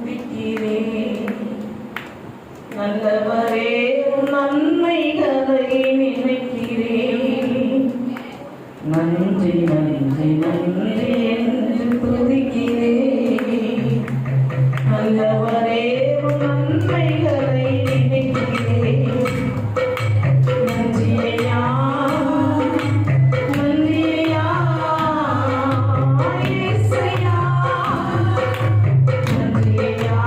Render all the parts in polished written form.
துதிக்கிறேன். நல்லவரே உம் நன்மைகளை நினைக்கிறேன். நன்றி நன்றி நன்றி என்று துதிக்கிறேன். நல்லவரே உம் நன்மைகளை நினைக்கிறேன். நன்றி ஐயா, நன்றி ஐயா, இயேசையா. நன்றி ஐயா,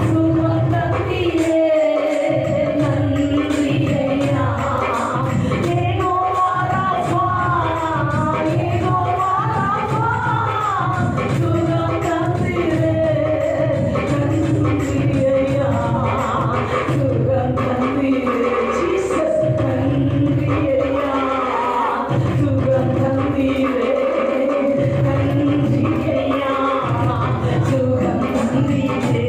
சுகந்தீரே நன்றி ஐயா ஏகோவா ராஃபா ஏகோவா ராஃபா சுகந்தீரே நன்றி ஐயா சுகந்தீரே ஜீசஸ் நன்றி ஐயா சுகந்தீரே நன்றி ஐயா சுகந்தீரே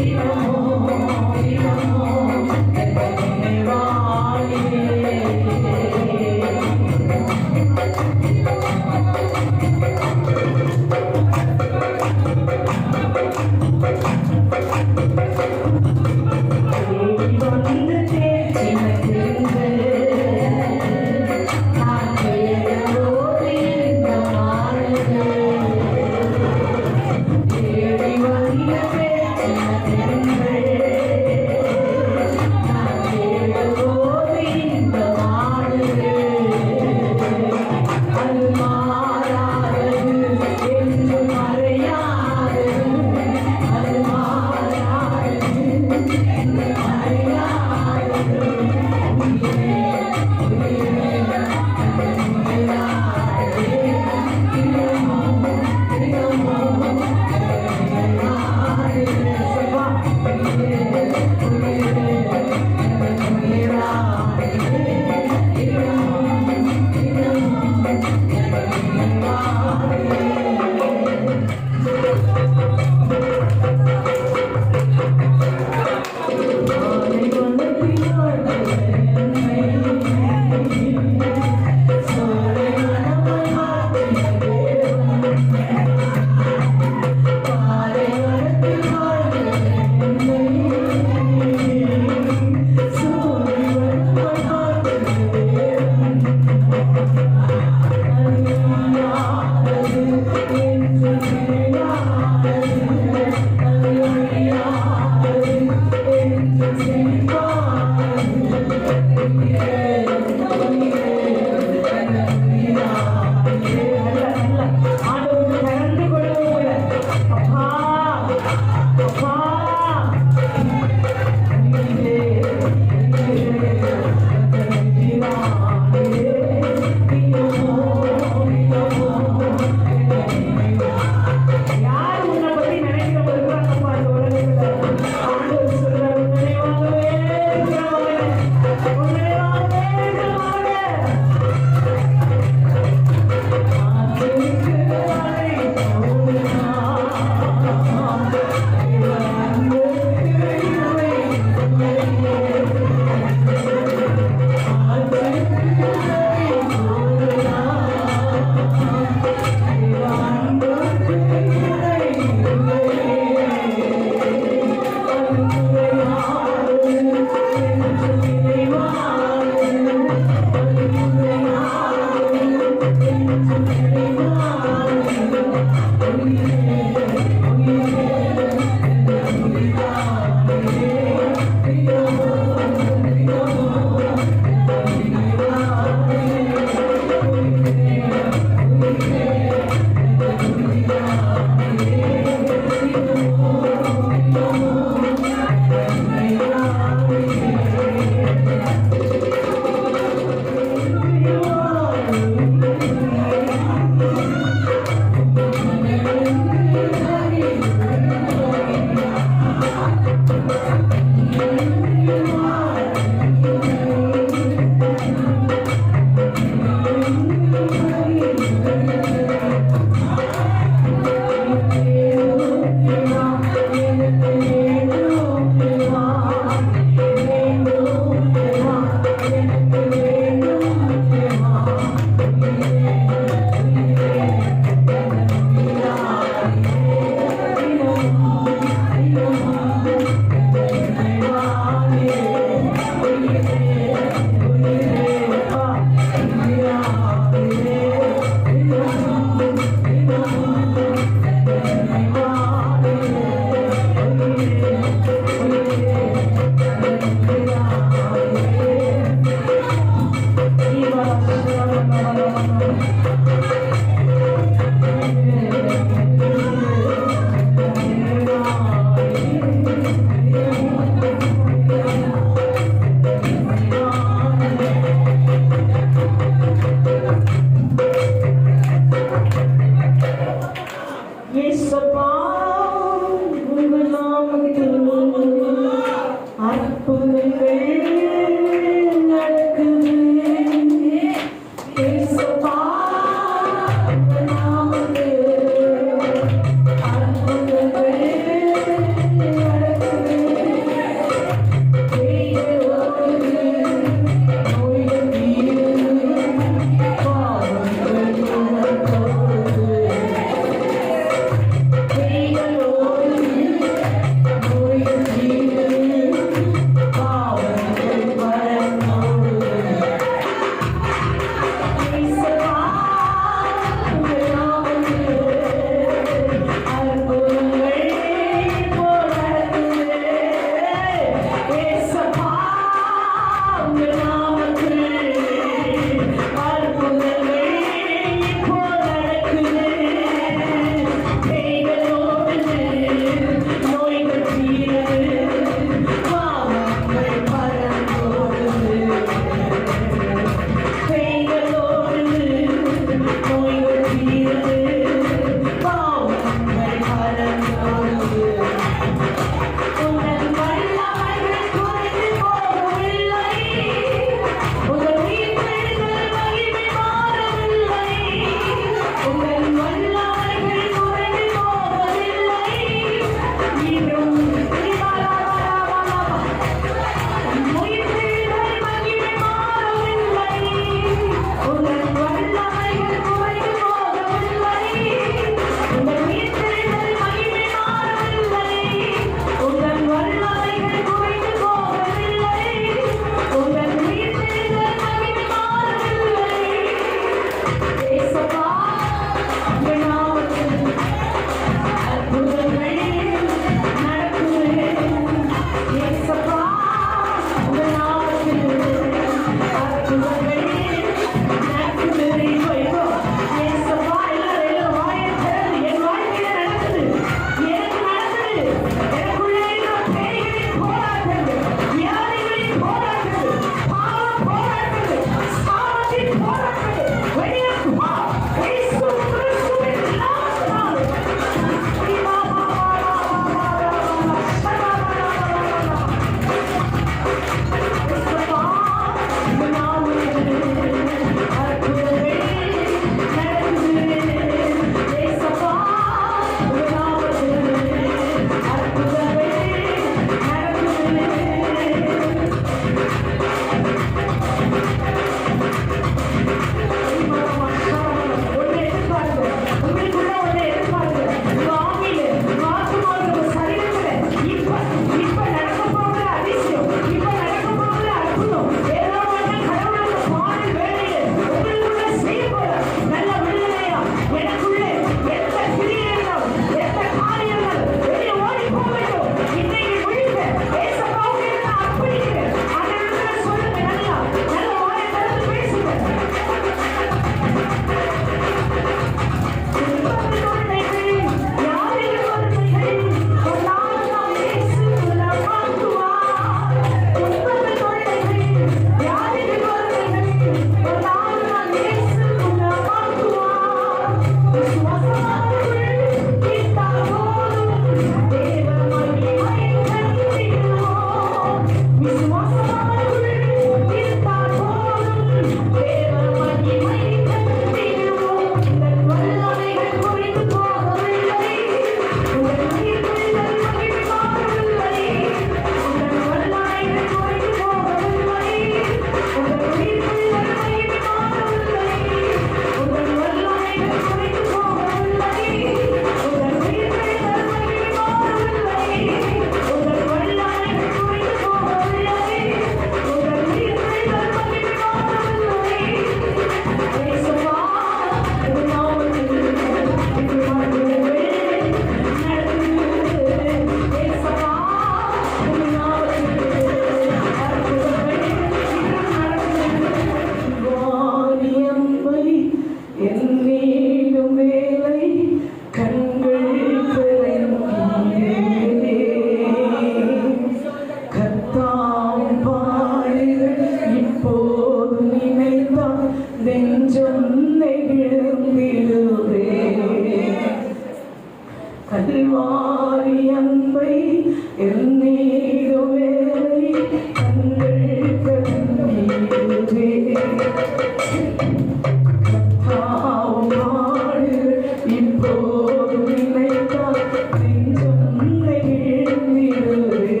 அப்போது நினைத்தால் நெஞ்சம் நெகிழ்ந்திடுவே.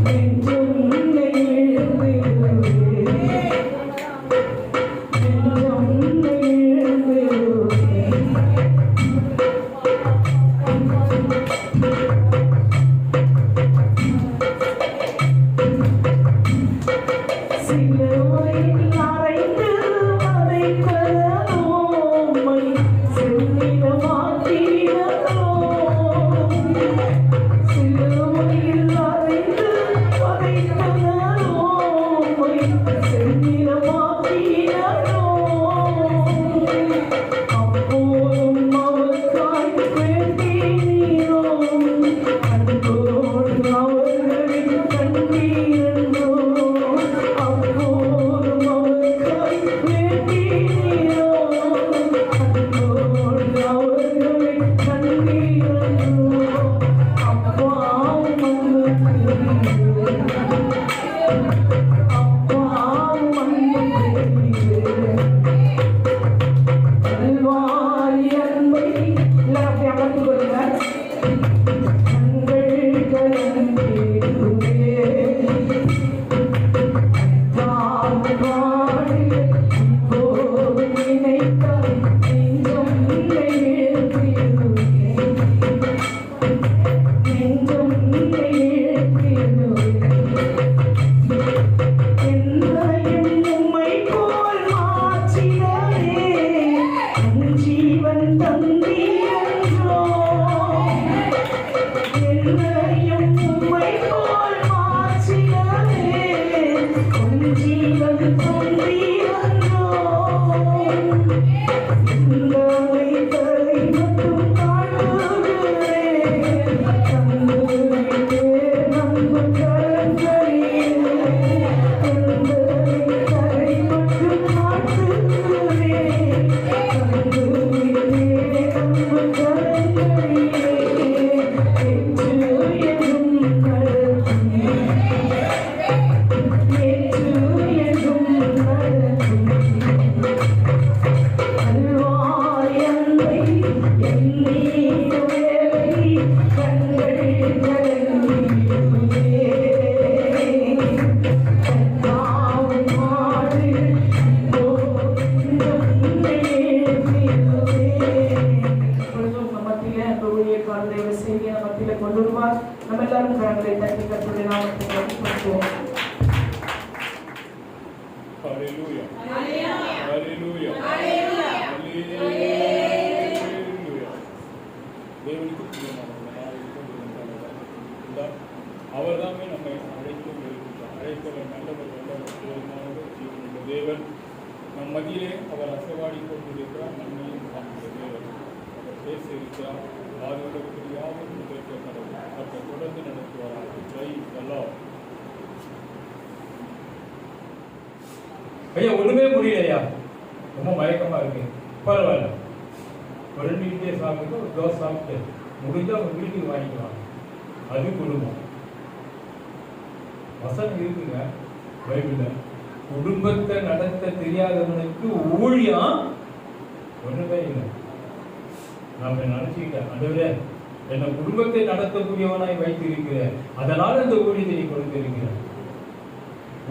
நெஞ்சம் நெகிழ்ந்திடுவே. நெஞ்சம் நெகிழ்ந்திடுவே. சிலுவையில் அறைந்து வதைத்ததோமை செந்நிறமாக்கினதோ. சிலுவையில் அறைந்து வதைத்ததோமை செந்நிறமாக்கினதோ. அப்போதும் அவர்க்காய் வேண்டினீரோ. அன்போடு அவர்களின் கண்ணீரன்றோ. அப்போதும் அவர்க்காய் வேண்டினீரோ. அன்போடு அவர்களின் கண்ணீரன்றோ. அப்பாவும் அன்புக்குரியவரே. அப்பாவும் அன்புக்குரியவரே. அல்வாரி அன்பை எல்லாரும் அப்படியே அமர்ந்து கொள்ளுங்க. கண்கள் கலங்கிடுவே. தாழ்வாடு இப்போது நினைத்தால் நெஞ்சம் நெகிழ்ந்திடுவே. நெஞ்சம் நெகிழ்ந்திடுவே. என்னையும் உம்மை போல் மாற்றினரே. உன் ஜீவன் தந்தீரன்றோ. என்னையும் உம்மை போல் மாற்றினரே. உன் ஜீவன் தந்தீரன்றோ. உங்களை தலை மட்டும் தாழ்த்துகிறேன். தந்துவிட்டேன் அன்பு கரங்களிலே. உங்களை தலை மட்டும் தாழ்த்துகிறேன். தந்துவிட்டேன் அன்பு கரங்களிலே. ஏற்று என்றும் நடத்தும். ஏற்று என்றும் நடத்தும். அல்வாரி அன்பை எண்ணீர் வேலை கண்கள் கலங்கிடுவே. கண்ணாவும் மாடு நெஞ்சம் நெகிழ்ந்திடுவே. இப்பொழுதும் நம் மத்தியிலே அந்த ஊழியக்காரருடைய செய்தியை நம் மத்தியிலே கொண்டு வருவார். நம்ம எல்லாரும் கரங்களை தட்டி கர்த்தருடைய நாமத்தை மகிமைப்படுத்துவோம். Hallelujah. Hallelujah. Hallelujah. தேவனுக்கு பிரியமானவர்களாக இருந்தால் அவர்தாமே நம்மை அழைக்கும் அழைப்பவர் நல்லவர் வல்லவர் தேவனானவர் ஜீவனுள்ள தேவன் நம் மத்தியிலே அவர் அசைவாடி கொண்டிருக்கிறார். நன்மையும் காண்கிற தேவன் அவர் பேச இருக்கிறார். ஆறுவதற்கு யாவும் கேட்க கடவுள் அவர் தொடர்ந்து நடத்துவார். Praise the Lord. ஐயா ஒண்ணுமே புரியலையா, ரொம்ப மயக்கமா இருக்கு. பரவாயில்ல, ஒரு 2 இட்லி சாப்பிட்டு ஒரு தோசை சாப்பிட்டு முடிஞ்சா அவங்க வீட்டுக்கு வாங்கிக்குவாங்க. அது குடும்பம். வசனம் இருக்குங்க பைபிள்ல. குடும்பத்தை நடத்த தெரியாதவனுக்கு ஊழியம் ஒண்ணுமே இல்லை. நான் நினைச்சுக்கிட்டேன், ஆண்டவரே என்னை குடும்பத்தை நடத்தக்கூடியவனாய் வைத்திருக்கிறேன், அதனால இந்த ஊழியத்தை நீ கொடுத்திருக்கிறேன்.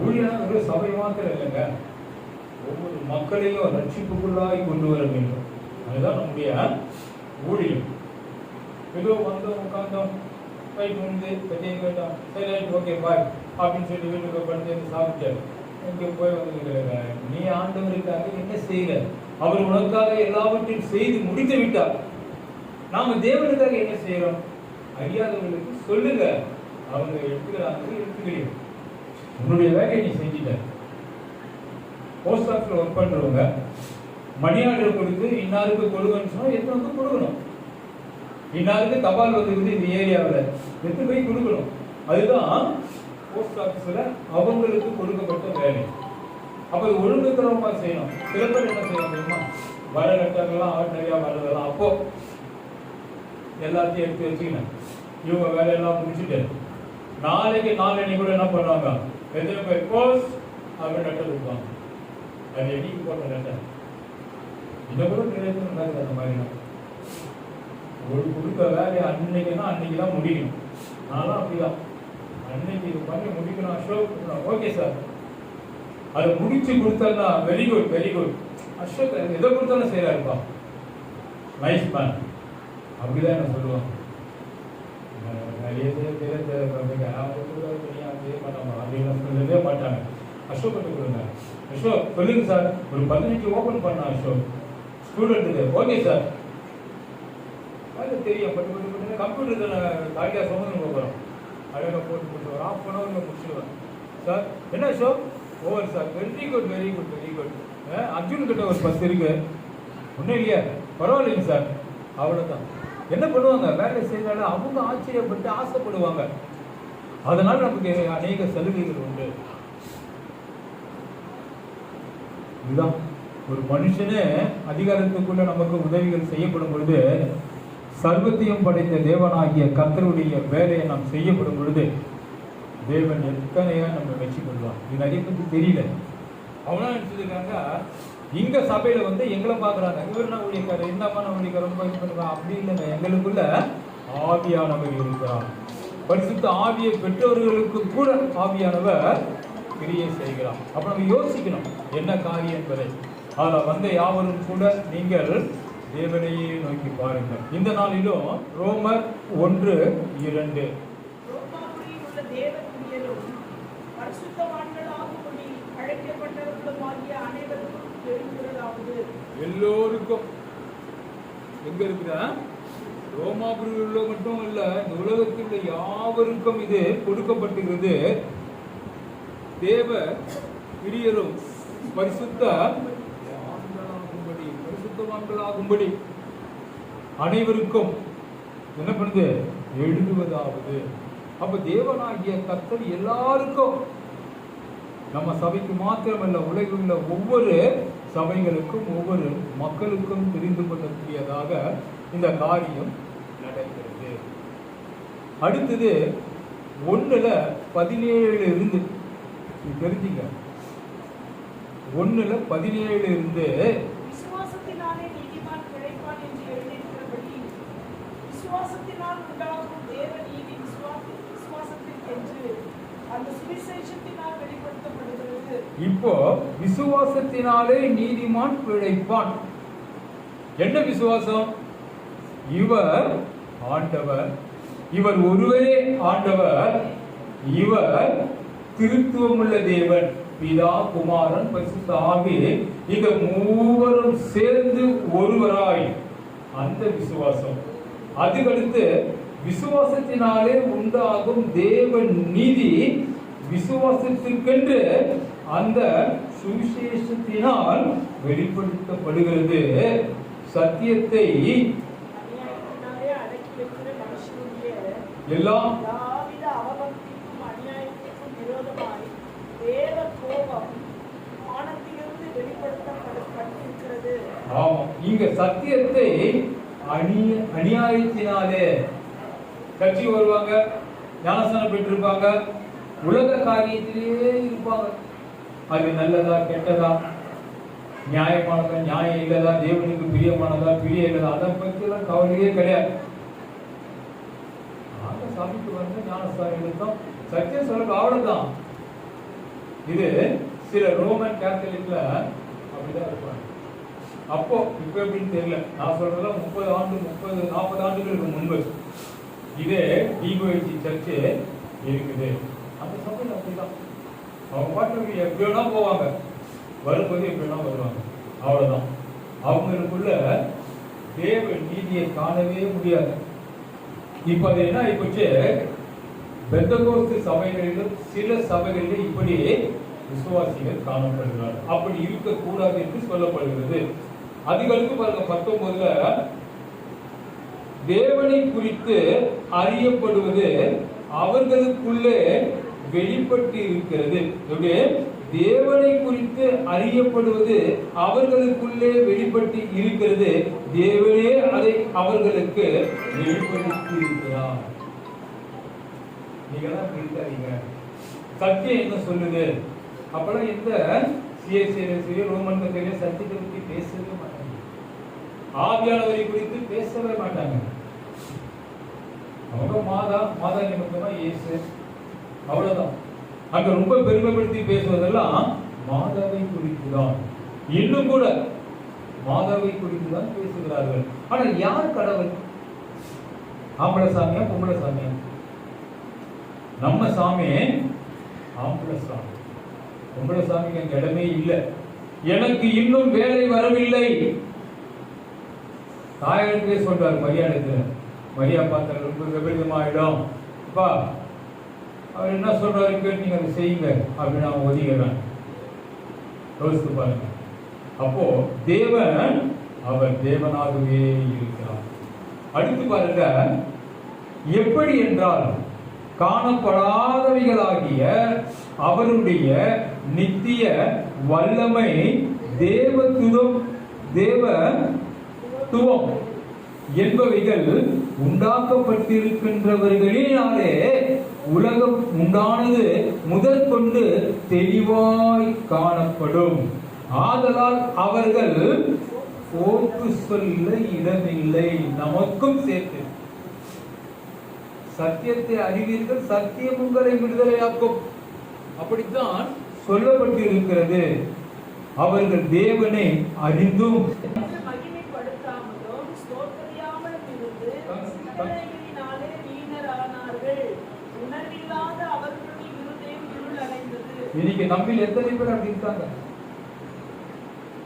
ஊழியம் ஒரு சபை மாத்திரம் இல்லைங்க, ஒவ்வொரு மக்களையும் ரட்சிப்புக்குள்ளாய் கொண்டு வர வேண்டும். அதுதான் நம்முடைய ஊழியம். ஏதோ வந்தோம் உட்காந்தோம் ரைட் வந்து பற்றியும் கேட்டோம், சரி ரைட் ஓகே பாய் அப்படின்னு சொல்லி வீட்டுக்கு படிச்சு சாப்பிட்டேன் இங்கே போய் வந்து நீ ஆண்டவருக்காக என்ன செய்யல? அவர் உனக்காக எல்லாவற்றையும் செய்து முடித்து விட்டார். நாம தேவனுக்காக என்ன செய்யறோம்? அறியாதவர்களுக்கு சொல்லுங்க, அவங்க எடுத்துக்கிறாங்க, எடுத்துக்கிறீங்க. உன்னுடைய வேலையை நீ செஞ்சுட்ட. போஸ்ட் ஆஃபீஸில் ஒர்க் பண்ணுறவங்க மணி ஆர்டர் கொடுத்து இன்னாருக்கு கொடுங்கன்னு சொன்னால் எடுத்து வந்து கொடுக்கணும். இன்னாருக்கு தபால் வந்துருக்குது இந்த ஏரியாவில் எடுத்து போய் கொடுக்கணும். அதுதான் போஸ்ட் ஆஃபீஸில் அவங்களுக்கு கொடுக்கப்பட்ட வேலை. அப்போ அது ஒழுங்குத்தரமாக செய்யணும். சில பேர் என்ன செய்யணும் தெரியுமா? வர லெட்டர்லாம் ஆர்டினரியாக வர்றதெல்லாம் அப்போ எல்லாத்தையும் எடுத்து வச்சுக்கணும். இவங்க வேலையெல்லாம் முடிச்சுட்டு நாளைக்கு கூட என்ன பண்ணுவாங்க, எத்தனை பேர் போஸ்ட் அப்படின்னு லெட்டர் கொடுப்பாங்க. அது என்னைக்கு போட்ட லெட்டர்? இதை கூட நிறைய நடக்குது அந்த மாதிரி. ஒரு கொடுக்க வேலையை அன்னைக்குன்னா அன்னைக்கு தான் முடிக்கணும். நானும் அப்படிதான், அன்னைக்கு இது பண்ணி முடிக்கணும் அசோக், ஓகே சார், அதை முடிச்சு கொடுத்தா very good very good Ashok, எதை கொடுத்தாலும் செய்யறாருப்பா, நைஸ் மேன், அப்படிதான் என்ன சொல்லுவாங்க. நிறைய பேர் சொல்லவே மாட்டாங்க. அசோக் கிட்ட கொடுங்க, அசோக் சொல்லுங்க சார், ஒரு 15 ஓபன் பண்ண அசோக் ஸ்டூடெண்ட்டுக்கு, ஓகே சார், அது தெரியும். பட்டு பட்டு பட்டு கம்ப்யூட்டர் காலியாக சொன்னது போகிறோம், அழகாக போட்டு ஒரு ½ hour முடிச்சுடுவேன். சார் என்ன Ashok, over sir, very good very good very good. Arjun கிட்ட ஒரு 10 இருக்கு, ஒன்றும் இல்லையா, பரவாயில்லைங்க சார், அவ்வளோதான். என்ன பண்ணுவாங்க, வேலை செய்யறாங்க, அவங்க ஆச்சரியப்பட்டு ஆசைப்படுவாங்க. அதனால நமக்கு அநேக சலுகைகள் உண்டு. இதுதான் ஒரு மனுஷனே அதிகாரத்துக்குள்ள நமக்கு உதவிகள் செய்யப்படும் பொழுது, சர்வத்தையும் படைத்த தேவனாகிய கர்த்தருடைய வேலையை நாம் செய்யப்படும் பொழுது தேவன் எத்தனையா நம்ம வச்சு கொள்வான். இது நிறைய பேருக்கு தெரியல. அவனா நினைச்சிருக்காங்க, இங்க சபையில எங்களை பாக்குறாங்க, இவர் நான் ஊழியக்காரர், இந்தம்மா நான் ஊழியக்காரர், ரொம்ப இது பண்ணுறான். அப்படி இல்லைங்க, எங்களுக்குள்ள ஆவியானவர் இருக்கிறார். பரிசுத்த ஆவியை பெற்றவர்களுக்கு கூட ஆவியானவர் கிரியை செய்கிறார். அப்ப நம்ம யோசிக்கணும் என்ன காரியம் என்பதை. அதில் யாவரும் கூட நீங்கள் தேவனையே நோக்கி பாருங்கள். இந்த நாளிலும் ரோமர் 1:2 எல்லோருக்கும் எங்க இருக்கிற ரோமாபுரியில் மட்டும் இல்ல, இந்த உலகத்தில் யாவருக்கும் இது கொடுக்கப்பட்டிருக்கிறது. தேவ பிரியரும் பரிசுத்தவான்களாகும்படி அனைவருக்கும் என்ன பண்ணுது, எழுதுவதாவது. அப்ப தேவனாகிய கர்த்தர் எல்லாருக்கும், நம்ம சபைக்கு மாத்திரமல்ல, உலகில் உள்ள ஒவ்வொரு சபைகளுக்கும் ஒவ்வொரு மக்களுக்கும் தெரிந்து கொள்ளக்கூடியதாக இந்த காரியம் நடக்கிறது. அடுத்தது 1:17 இருந்து தெரிஞ்சுங்க. 1:17 இருந்து விசுவாசத்தினாலே நீதிமான் பிழைப்பான் என்று எழுதியிருக்கிறபடி, விசுவாசத்தினால் உண்டாகும் தேவ நீதி விசுவாசத்திற்கென்று அந்த சுவிசேஷத்தினால் வெளிப்படுத்தப்படுகிறது. இப்போ விசுவாசத்தினாலே நீதிமான் பிழைப்பான். என்ன விசுவாசம்? இவர் ஆண்டவர், இவர் ஒருவரே ஆண்டவர், இவர் திருத்துவமுள்ள தேவன், பிதா குமாரன் பரிசுத்த ஆவி, இந்த மூவரும் சேர்ந்து ஒருவராய், அந்த விசுவாசம். அதுக்கடுத்து விசுவாசத்தினாலே உண்டாகும் தேவ நீதி விசுவாசத்திற்கென்று அந்த சுவிசேஷத்தினால் வெளிப்படுத்தப்படுகிறது. சத்தியத்தை எல்லாம் இங்க சத்தியத்தை அநியாயத்தினாலே கட்சி வருவாங்க, ஞானஸ்தானம் பெற்றிருப்பாங்க, உலக காரியத்திலேயே இருப்பாங்க. அது நல்லதா கெட்டதா, நியாயமானதா நியாயம் இல்லதா, தேவனுக்கு பிரியமானதா பிரிய இல்லதா, அதை பற்றி எல்லாம் கவலையே கிடையாது. நாங்க சபைக்கு வந்து ஞானஸ்தானம் எடுத்தோம், சத்தியம் சொல்ல அவ்வளவுதான். இது சில ரோமன் கேத்தலிக்ல அப்படிதான் இருப்பாங்க. அப்போ இப்ப எப்படின்னு தெரியல, நான் சொல்றதுல 30-40 ஆண்டுகளுக்கு முன்பு இதே டிஓஐசி சர்ச்சு இருக்குது. அந்த சபையில் அப்படிதான் அவங்க பாட்டுக்கு எப்படியோனா போவாங்க, வரும்போது எப்படியோனா வருவாங்க, அவ்வளவுதான். அவங்களுக்குள்ள தேவ நீதியை காணவே முடியாது. இப்ப அது என்ன ஆயிப்போச்சு, பெந்தகோஸ்து சபைகளிலும் சில சபைகளிலும் இப்படி விசுவாசிகள் காணப்படுகிறார். அப்படி இருக்கக்கூடாது என்று சொல்லப்படுகிறது. அதுகளுக்கு பாருங்க 19ல தேவனை குறித்து அறியப்படுவது அவர்களுக்குள்ளே வெளிப்பட்டு இருக்கிறது. தேவனை குறித்து அறியப்படுவது அவர்களுக்குள்ளே வெளிப்பட்டு இருக்கிறது, தேவனே அதை அவர்களுக்கு வெளிப்படுத்தி இருக்கிறார். நீங்க தான் இருக்காதீங்க. சத்தியம் என்ன சொல்லுது? அப்பெல்லாம் எந்த சிஎஸ்சி ரோமன் சத்தியத்தை பற்றி பேசவே மாட்டாங்க. ஆவியானவரை குறித்து பேசவே மாட்டாங்க. அவங்க மாதா நிமித்தமா இயேசு, அவ்வளவுதான். அங்க ரொம்ப பெருமைப்படுத்தி பேசுவதெல்லாம் மாதாவை குறித்து தான். இன்னும் கூட மாதாவை குறித்து தான் பேசுகிறார்கள். ஆனால் யார் கடவுள்? ஆம்பளை சாமியா பொம்பளை சாமியா? நம்ம சாமி ஆம்பளை சாமி. பொம்பளை சாமிக்கு அங்க இடமே இல்லை. எனக்கு இன்னும் வேலை வரவில்லை. தாயிடத்திலே சொல்றார் மரியாதை. மரியா பார்த்தா ரொம்ப விபரீதமாயிடும். அப்பா அவர் என்ன சொல்றாரு கேட்டு நீங்க அதை செய்யுங்க அப்படின்னு அவன் ஒதுங்கிறான். யோசித்து பாருங்க. அப்போ தேவன் அவர் தேவனாகவே இருக்கிறார். அடுத்து பாருங்க, எப்படி என்றால் காணப்படாதவைகளாகிய அவருடைய நித்திய வல்லமை தேவத்துவம் என்பவைகள் உண்டாக்கப்பட்டிருக்கின்றவர்களினாலே உலகம் உண்டானது முதல் கொண்டு தெளிவாய் காணப்படும். ஆதலால் அவர்கள் போக்கு சொல்ல இடமில்லை. நமக்கும் சேர்த்து சத்தியத்தை அறிவீர்கள், சத்தியம் உங்களை விடுதலையாக்கும். அப்படித்தான் சொல்லப்பட்டிருக்கிறது. அவர்கள் தேவனை அறிந்தும் இன்னைக்கு நம்மில் எத்தனை பேர் அப்படி இருக்காங்க?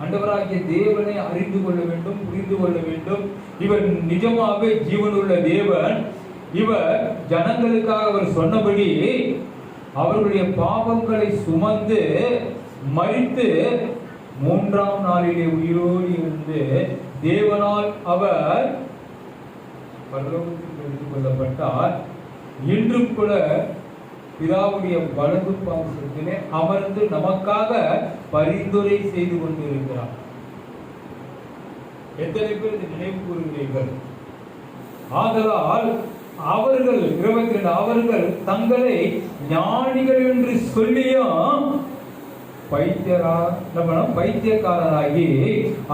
ஆண்டவராகிய தேவனை அறிந்து கொள்ள வேண்டும், புரிந்து கொள்ள வேண்டும். இவர் நிஜமாகவே ஜீவனுள்ள தேவன். இவர் ஜனங்களுக்காக அவர் சொன்னபடி அவர்களுடைய பாவங்களை சுமந்து மரித்து மூன்றாம் நாளிலே உயிரோடு இருந்து தேவனால் அவர் பரலோகத்தில் எடுத்துக் கொள்ளப்பட்டார். இன்றும் கூட பிதாவுடைய வலது பாதத்திலே அமர்ந்து நமக்காக பரிந்துரை செய்து கொண்டிருக்கிறார். எத்தனை பேர் இதை நினைவு கூறுகிறீர்கள்? ஆதலால் அவர்கள் 22 அவர்கள் தங்களை ஞானிகள் என்று சொல்லியும் பைத்தியக்காரராகி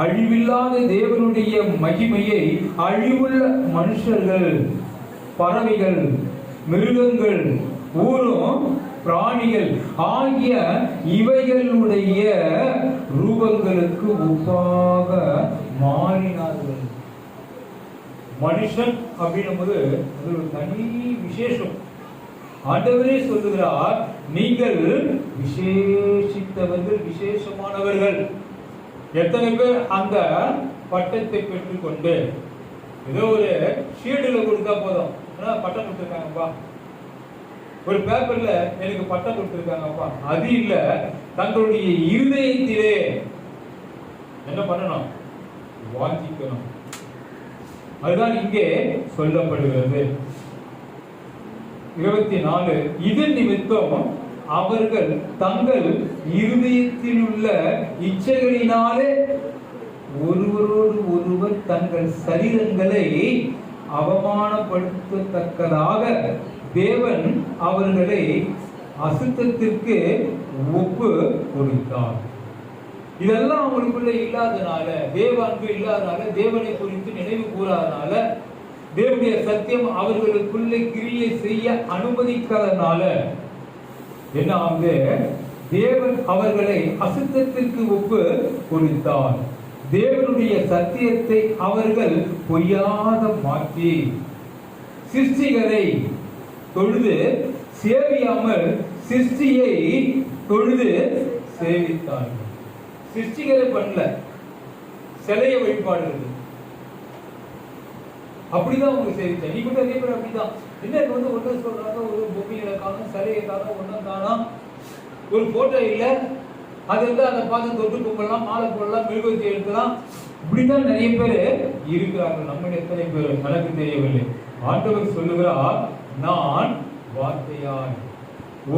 அழிவில்லாத தேவனுடைய மகிமையை அழிவுள்ள மனுஷர்கள், பறவைகள், மிருகங்கள், ஊரும் பிராணிகள் ஆகிய இவைகளுடைய ரூபங்களுக்கு ஒப்பாக மாறினார்கள். மனுஷன் அப்படின்னும் போது அது ஒரு தனி விசேஷம். ஆண்டவரே சொல்லுகிறார், நீங்கள் விசேஷித்தவர்கள், விசேஷமானவர்கள். எத்தனை பேர் அந்த பட்டத்தை பெற்றுக்கொண்டு ஏதோ ஒரு ஷீல்டுல கொடுத்தா போதும், பட்டம் கொடுத்துருக்காங்கப்பா, ஒரு பேப்பர்ல எனக்கு பட்டம் கொடுத்துருக்காங்கப்பா, அது இல்ல, தங்களுடைய இருதயத்திலே என்ன பண்ணணும்? வாஞ்சிக்கணும். அதுதான் இங்கே சொல்லப்படுகிறது. 24 இது நிமித்தம் அவர்கள் தங்கள் இருதயத்தில் உள்ள இச்சைகளினாலே ஒருவரோடு ஒருவர் தங்கள் சரீரங்களை அவமானப்படுத்தத்தக்கதாக தேவன் அவர்களை அசுத்தத்திற்கு ஒப்பு கொடுத்தார். இதெல்லாம் அவங்களுக்குள்ள இல்லாதனால, தேவ அன்பு இல்லாதனால, தேவனை குறித்து நினைவு கூறாதனால, தேவனுடைய சத்தியம் அவர்களுக்குள்ளே கிரியை செய்ய அனுமதிக்காதனால என்ன ஆகுது? தேவன் அவர்களை அசுத்தத்திற்கு ஒப்பு கொடுத்தார். தேவனுடைய சத்தியத்தை அவர்கள் பொய்யாக மாற்றி சிருஷ்டிகரை தொழுது சேவியாமல் சிருஷ்டியை தொழுது சேவித்தார்கள். சிருஷ்டிகரை பண்ணல, சிலைய வழிபாடு இருக்கு. அப்படிதான் அவங்க சேவித்தாங்க. நீ கூட அதே பேர் அப்படிதான். என்ன ஒண்ணு சொல்றாங்க, ஒரு பொம்மைகளை காணும், சிலையை காணும், ஒன்னும் காணும், ஒரு போட்டோ இல்லை, அது வந்து அதை பார்த்து தொட்டு கும்பிடலாம், மாலை போடலாம், மெழுகுவர்த்தி எடுக்கலாம். இப்படிதான் நிறைய பேர் இருக்கிறார்கள். நம்ம எத்தனை பேர் எனக்கு தெரியவில்லை. ஆண்டவர் சொல்லுகிறார், நான் வார்த்தையாய்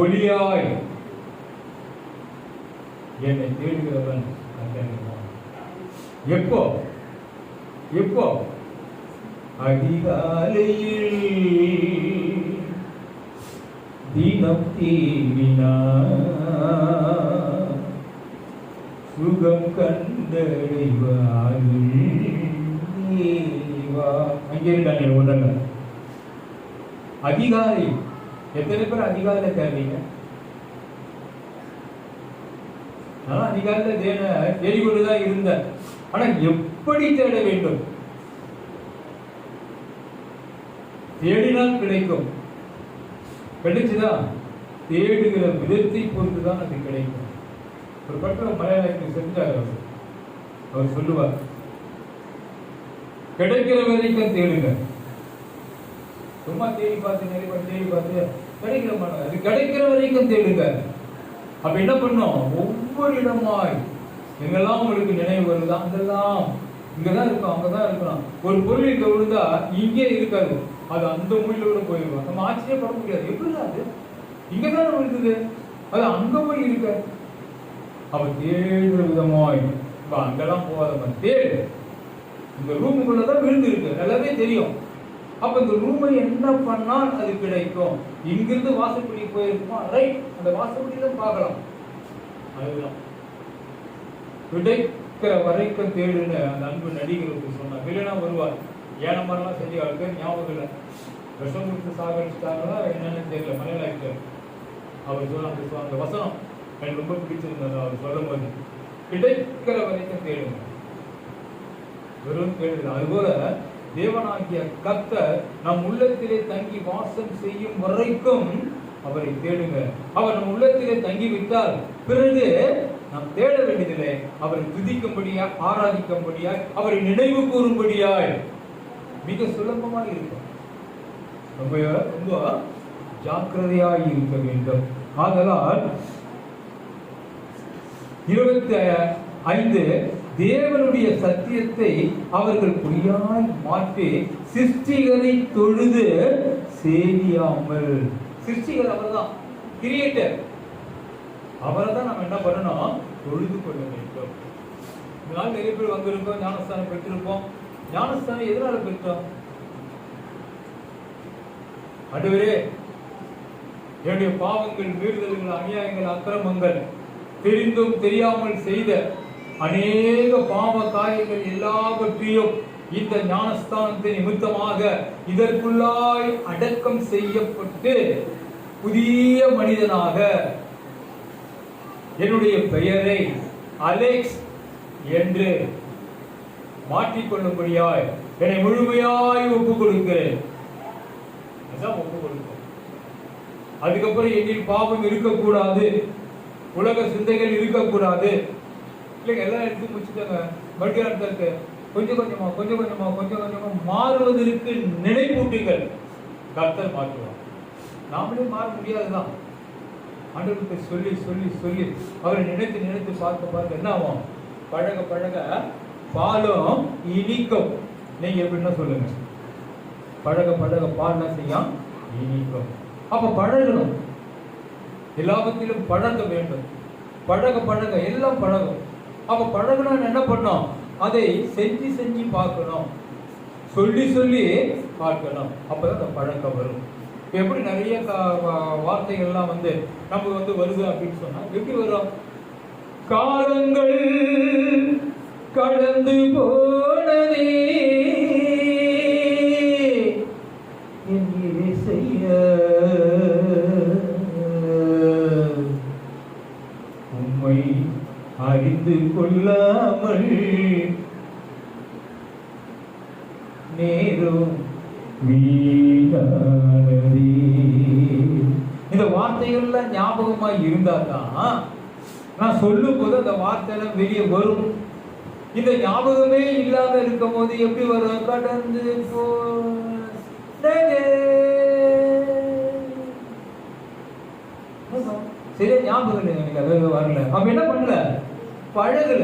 ஒளியாய் என்னை தேடுகிறவன் கண்டறிவான். எப்போ எப்போ? அதிகாலையில் தினம் தீவினார் சுகம் கண்டடைவார்கள். இங்கே இருக்காங்க ஒன்றுங்க. அதிகாரி, எத்தனை பேர் அதிகாரில தேடுறீங்க? நான் அதிகாரில தேடிக்கொண்டுதான் இருந்தேன். ஆனா எப்படி தேட வேண்டும்? தேடினால் கிடைக்கும். கிடைச்சுதா? தேடுகிற விதத்தை பொறுத்துதான் அது கிடைக்கும். ஒரு பக்கம் மலையாளத்தில் செஞ்சார் அவர் சொல்லுவார், கிடைக்கிற வரைக்கும் தேடுங்க. சும்மா தேடி பார்த்து நிறைய பேர் தேடி பார்த்து கிடைக்கிற மாட்டாங்க. அது கிடைக்கிற வரைக்கும் தேடுங்க. அப்ப என்ன பண்ணோம்? ஒவ்வொரு இடமாய் எங்கெல்லாம் உங்களுக்கு நினைவு வருதா அங்கெல்லாம் இங்கதான் இருக்கும், அங்கதான் இருக்கணும். ஒரு பொருள் இங்க விழுந்தா இங்கே இருக்காது, அது அந்த மொழியில போயிருக்கும். நம்ம ஆச்சரியப்பட முடியாது. எப்படி அது இங்கதான் இருக்குது, அது அங்க போய் இருக்க. அவ தேடுற விதமாய் அங்கெல்லாம் போகாத தேடு. இந்த ரூமுக்குள்ளதான் விழுந்து இருக்கு, நல்லாவே தெரியும். அப்ப இந்த ரூமை என்ன பண்ணால் அது கிடைக்கும்? இங்கிருந்து வாசப்படி போயிருக்குமா, ரைட், அந்த வாசப்படியில பார்க்கலாம். அதுதான் கிடைக்கிற வரைக்கும் தேடுன்னு அந்த அன்பு நடிகருக்கு சொன்னார். இல்லைன்னா வருவார். ஏன மாதிரிலாம் செஞ்சு அவருக்கு ஞாபகம் இல்லை. விஷம் கொடுத்து சாகடிச்சிட்டாங்களா என்னன்னு தெரியல. மலையாளத்தில் அவர் சொல்ல அந்த வசனம் எனக்கு ரொம்ப பிடிச்சிருந்தது. அவர் சொல்லும் போது கிடைக்கிற வரைக்கும் தேடுங்க, வெறும் தேடுது. அதுபோல தேவனாகிய கர்த்தர் நம் உள்ளத்திலே தங்கி வாசம் செய்யும் வரைக்கும் அவரை தேடுங்க. அவர் நம் உள்ளத்திலே தங்கி விட்டால் பிறகு நாம் தேட வேண்டியதில்லை. அவரை துதிக்கும்படியா, ஆராதிக்கும்படியா, அவரை நினைவு கூறும்படியாய் மிக சுலபமாக இருக்கும். ரொம்ப ஜாக்கிரதையாய் இருக்க வேண்டும். ஆதலால் 25 தேவனுடைய சத்தியத்தை அவர்கள் பொய்யாய் மாற்றி சிருஷ்டிகரை தொழுது சேவியாமல். சிருஷ்டிகர் அவர்தான், கிரியேட்டர். அவரை தான் நம்ம என்ன பண்ணணும்? தொழுது கொள்ள வேண்டும். இதனால் நிறைய பேர் வந்திருக்கோம், ஞானஸ்தானம் பெற்றிருப்போம். ஞானஸ்தானம் எதனால பெற்றோம்? ஆண்டவரே, என்னுடைய பாவங்கள், மீறுதல்கள், அநியாயங்கள், அக்கிரமங்கள், தெரிந்தும் தெரியாமல் செய்த அநேக பாவ காரியங்கள் எல்லாவற்றையும் இந்த ஞானஸ்தானத்தின் நிமித்தமாக இதற்குள்ளாய் அடக்கம் செய்யப்பட்டு புதிய மனிதனாக என்னுடைய பெயரை அலெக்ஸ் என்று மாற்றிக்கொள்ளும்படியாய் என்னை முழுமையாய் ஒப்புக் கொடுக்கிறேன். ஒப்புக் கொடுக்கிறேன். அதுக்கப்புறம் என்னில் பாவம் இருக்கக்கூடாது, உலக சிந்தைகள் இருக்கக்கூடாது. இல்லைங்க, எல்லாம் எடுத்து முடிச்சுட்டாங்க. மறுபடியும் கொஞ்சம் கொஞ்சமா மாறுவதற்கு நினைப்பூட்டுங்கள். கர்த்தர் மாற்றுவார். நாமளே மாற முடியாதுதான். ஆண்டவருக்கு சொல்லி சொல்லி சொல்லி அவரை நினைத்து நினைத்து பார்க்க என்ன ஆகும்? பழக பழக பாலும் இனிக்கும். நீங்க எப்படின்னா சொல்லுங்க, பழக பழக பால் என்ன செய்யும்? இனிக்கும். அப்ப பழகணும், எல்லாவற்றிலும் பழக வேண்டும். பழக பழக எல்லாம் பழகும். அப்ப பழகணும் என்ன பண்ணோம்? அதை செஞ்சு செஞ்சு பார்க்கணும், சொல்லி சொல்லி பார்க்கணும். அப்பதான் அந்த பழக்கம் வரும். எப்படி நிறைய வார்த்தைகள்லாம் நமக்கு வருது அப்படின்னு சொன்னா எப்படி வரும்? காலங்கள் கடந்து போனதே செய்ய உம்மை அறிந்து கொள்ளாமல் நேரும் வீணானதே. இந்த வார்த்தைகள்லாம் ஞாபகமா இருந்தாதான் நான் சொல்லும் போது அந்த வார்த்தை வெளியே வரும். இந்த ஞாபகமே இல்லாத இருக்கும் போது எப்படி வரும்? கடந்து சரியா ஞாபகம் இல்லை எனக்கு, அதாவது வரல. அப்ப என்ன பண்ணல? பழகல.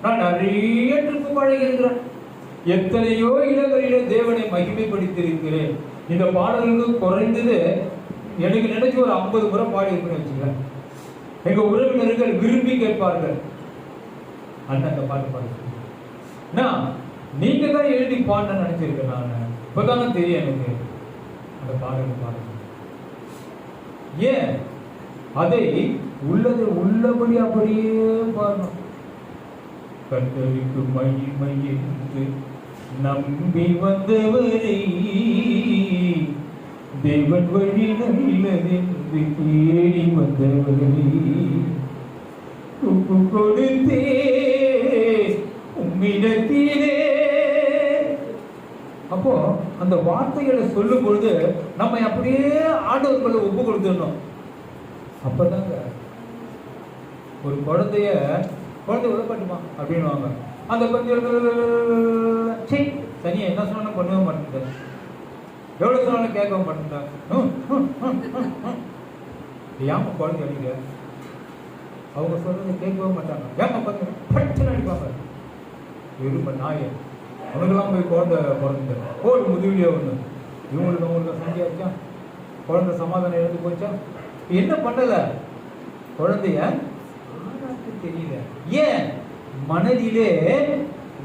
நான் நிறைய ட்ரிப்பு பழகி இருக்கிறேன், எத்தனையோ இடங்களிலே தேவனை மகிமைப்படுத்தியிருக்கிறேன். இந்த பாடல்களுக்கு குறைந்தது எனக்கு நினைச்சு ஒரு 50 முறை பாடி இருக்குன்னு வச்சுக்கிறேன். எங்க உறவினர்கள் விரும்பி கேட்பார்கள், அண்ணன் அந்த பாட்டு பாடு. நீங்க தான் எழுதி பாடணும்னு நினைச்சிருக்கேன். நான் இப்பதானே தெரியும் எனக்கு அந்த பாடல் பாடு. ஏன்? அதை உள்ளதை உள்ளபடி அப்படியே பாடணும். கர்த்தருக்கு மகிமை என்று நம்பி வந்தவரை தேவன் வழி நல்லதென்று தேடி வந்தவரை உப்பு கொடுத்தே உம்மிடத்திலே. அப்போ அந்த வார்த்தைகளை சொல்லும் பொழுது நம்ம அப்படியே ஆண்டவர்களை ஒப்பு கொடுத்துடணும். அப்பதாங்க ஒரு குழந்தை விடப்பட்டுமா அப்படின்வாங்க. அந்த சனியை என்ன சொன்னாலும் பண்ணவே மாட்டேன், எவ்வளவு சொன்னாலும் கேட்க மாட்டேன். ஏமா குழந்தை அடிக்க, அவங்க சொல்றது கேட்கவே மாட்டாங்க. ஏமா குழந்தை பட்டுன்னு அடிப்பாங்க. எருமை நாயை அவனுக்கெல்லாம் போய் குழந்தை பிறந்த ஒரு முதுவிலியா ஒன்று, இவங்களுக்கு அவங்களுக்கு சண்டையாச்சா, குழந்தை சமாதானம் எழுந்து போச்சா. என்ன பண்ணல குழந்தைய தெரியல. ஏன்? மனதிலே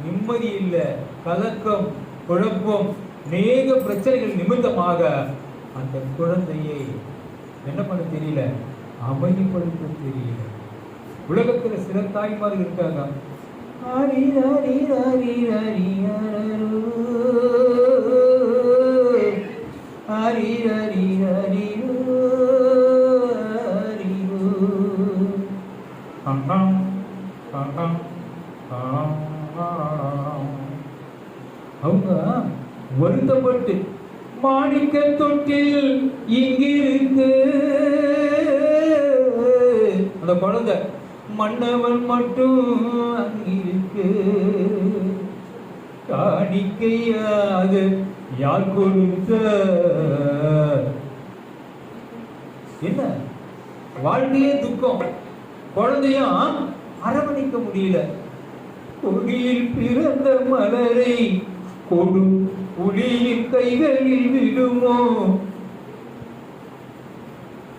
நிம்மதி இல்லை, கலக்கம், குழப்பம், அநேக பிரச்சனைகள் நிமித்தமாக அந்த குழந்தையை என்ன பண்ண தெரியல, அமைதிப்படுத்த தெரியல. உலகத்துல சில தாய்மார்கள் இருக்காங்க, அவங்க வருத்தப்பட்டு மாணிக்க தொட்டில் இங்கிருக்கு, அந்த குழந்தை மன்னவன் மட்டும் அங்கிருக்கு, காணிக்கையாக யார் கொடுத்த. என்ன வாழ்க்கையே துக்கம், குழந்தையும் அரவணைக்க முடியல. கொடியில் பிறந்த மலரை கொடும் புலியின் கைகளில் விடுமோ.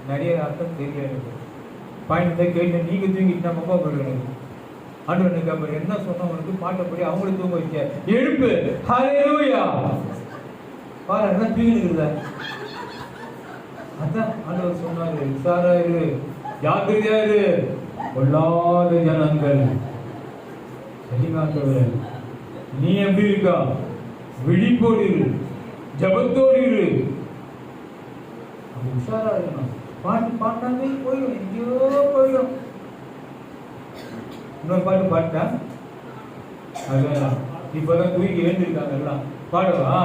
நிறைய அர்த்தம் தெரியல எனக்கு. பாயிண்ட் கேட்டு நீங்க தூங்கிட்டு நம்ம அப்பா போயிடுங்க. ஆண்டவனுக்கு அப்புறம் என்ன சொன்னவனுக்கு பாட்டப்படி அவங்களுக்கு தூங்க வச்ச எழுப்பு. ஹல்லேலூயா. பாரு எல்லாம் தூங்கிட்டு. அதான் ஆண்டவர் சொன்னாரு, உஷாரா இரு, ஜாக்கிரதையா இரு, கொள்ளாத ஜனங்கள். சரிங்க, நீ எப்படி இருக்கா? விழிப்போடு இரு, ஜபத்தோடு இரு, உஷாரா இருக்கணும். பாட்டு பாட்டாமே போயிடும், எங்கேயோ போயிடும். இன்னொரு பாட்டு பாட்டா அதான் இப்பதான் தூக்கி எழுந்திருக்காங்க எல்லாம். பாடுவா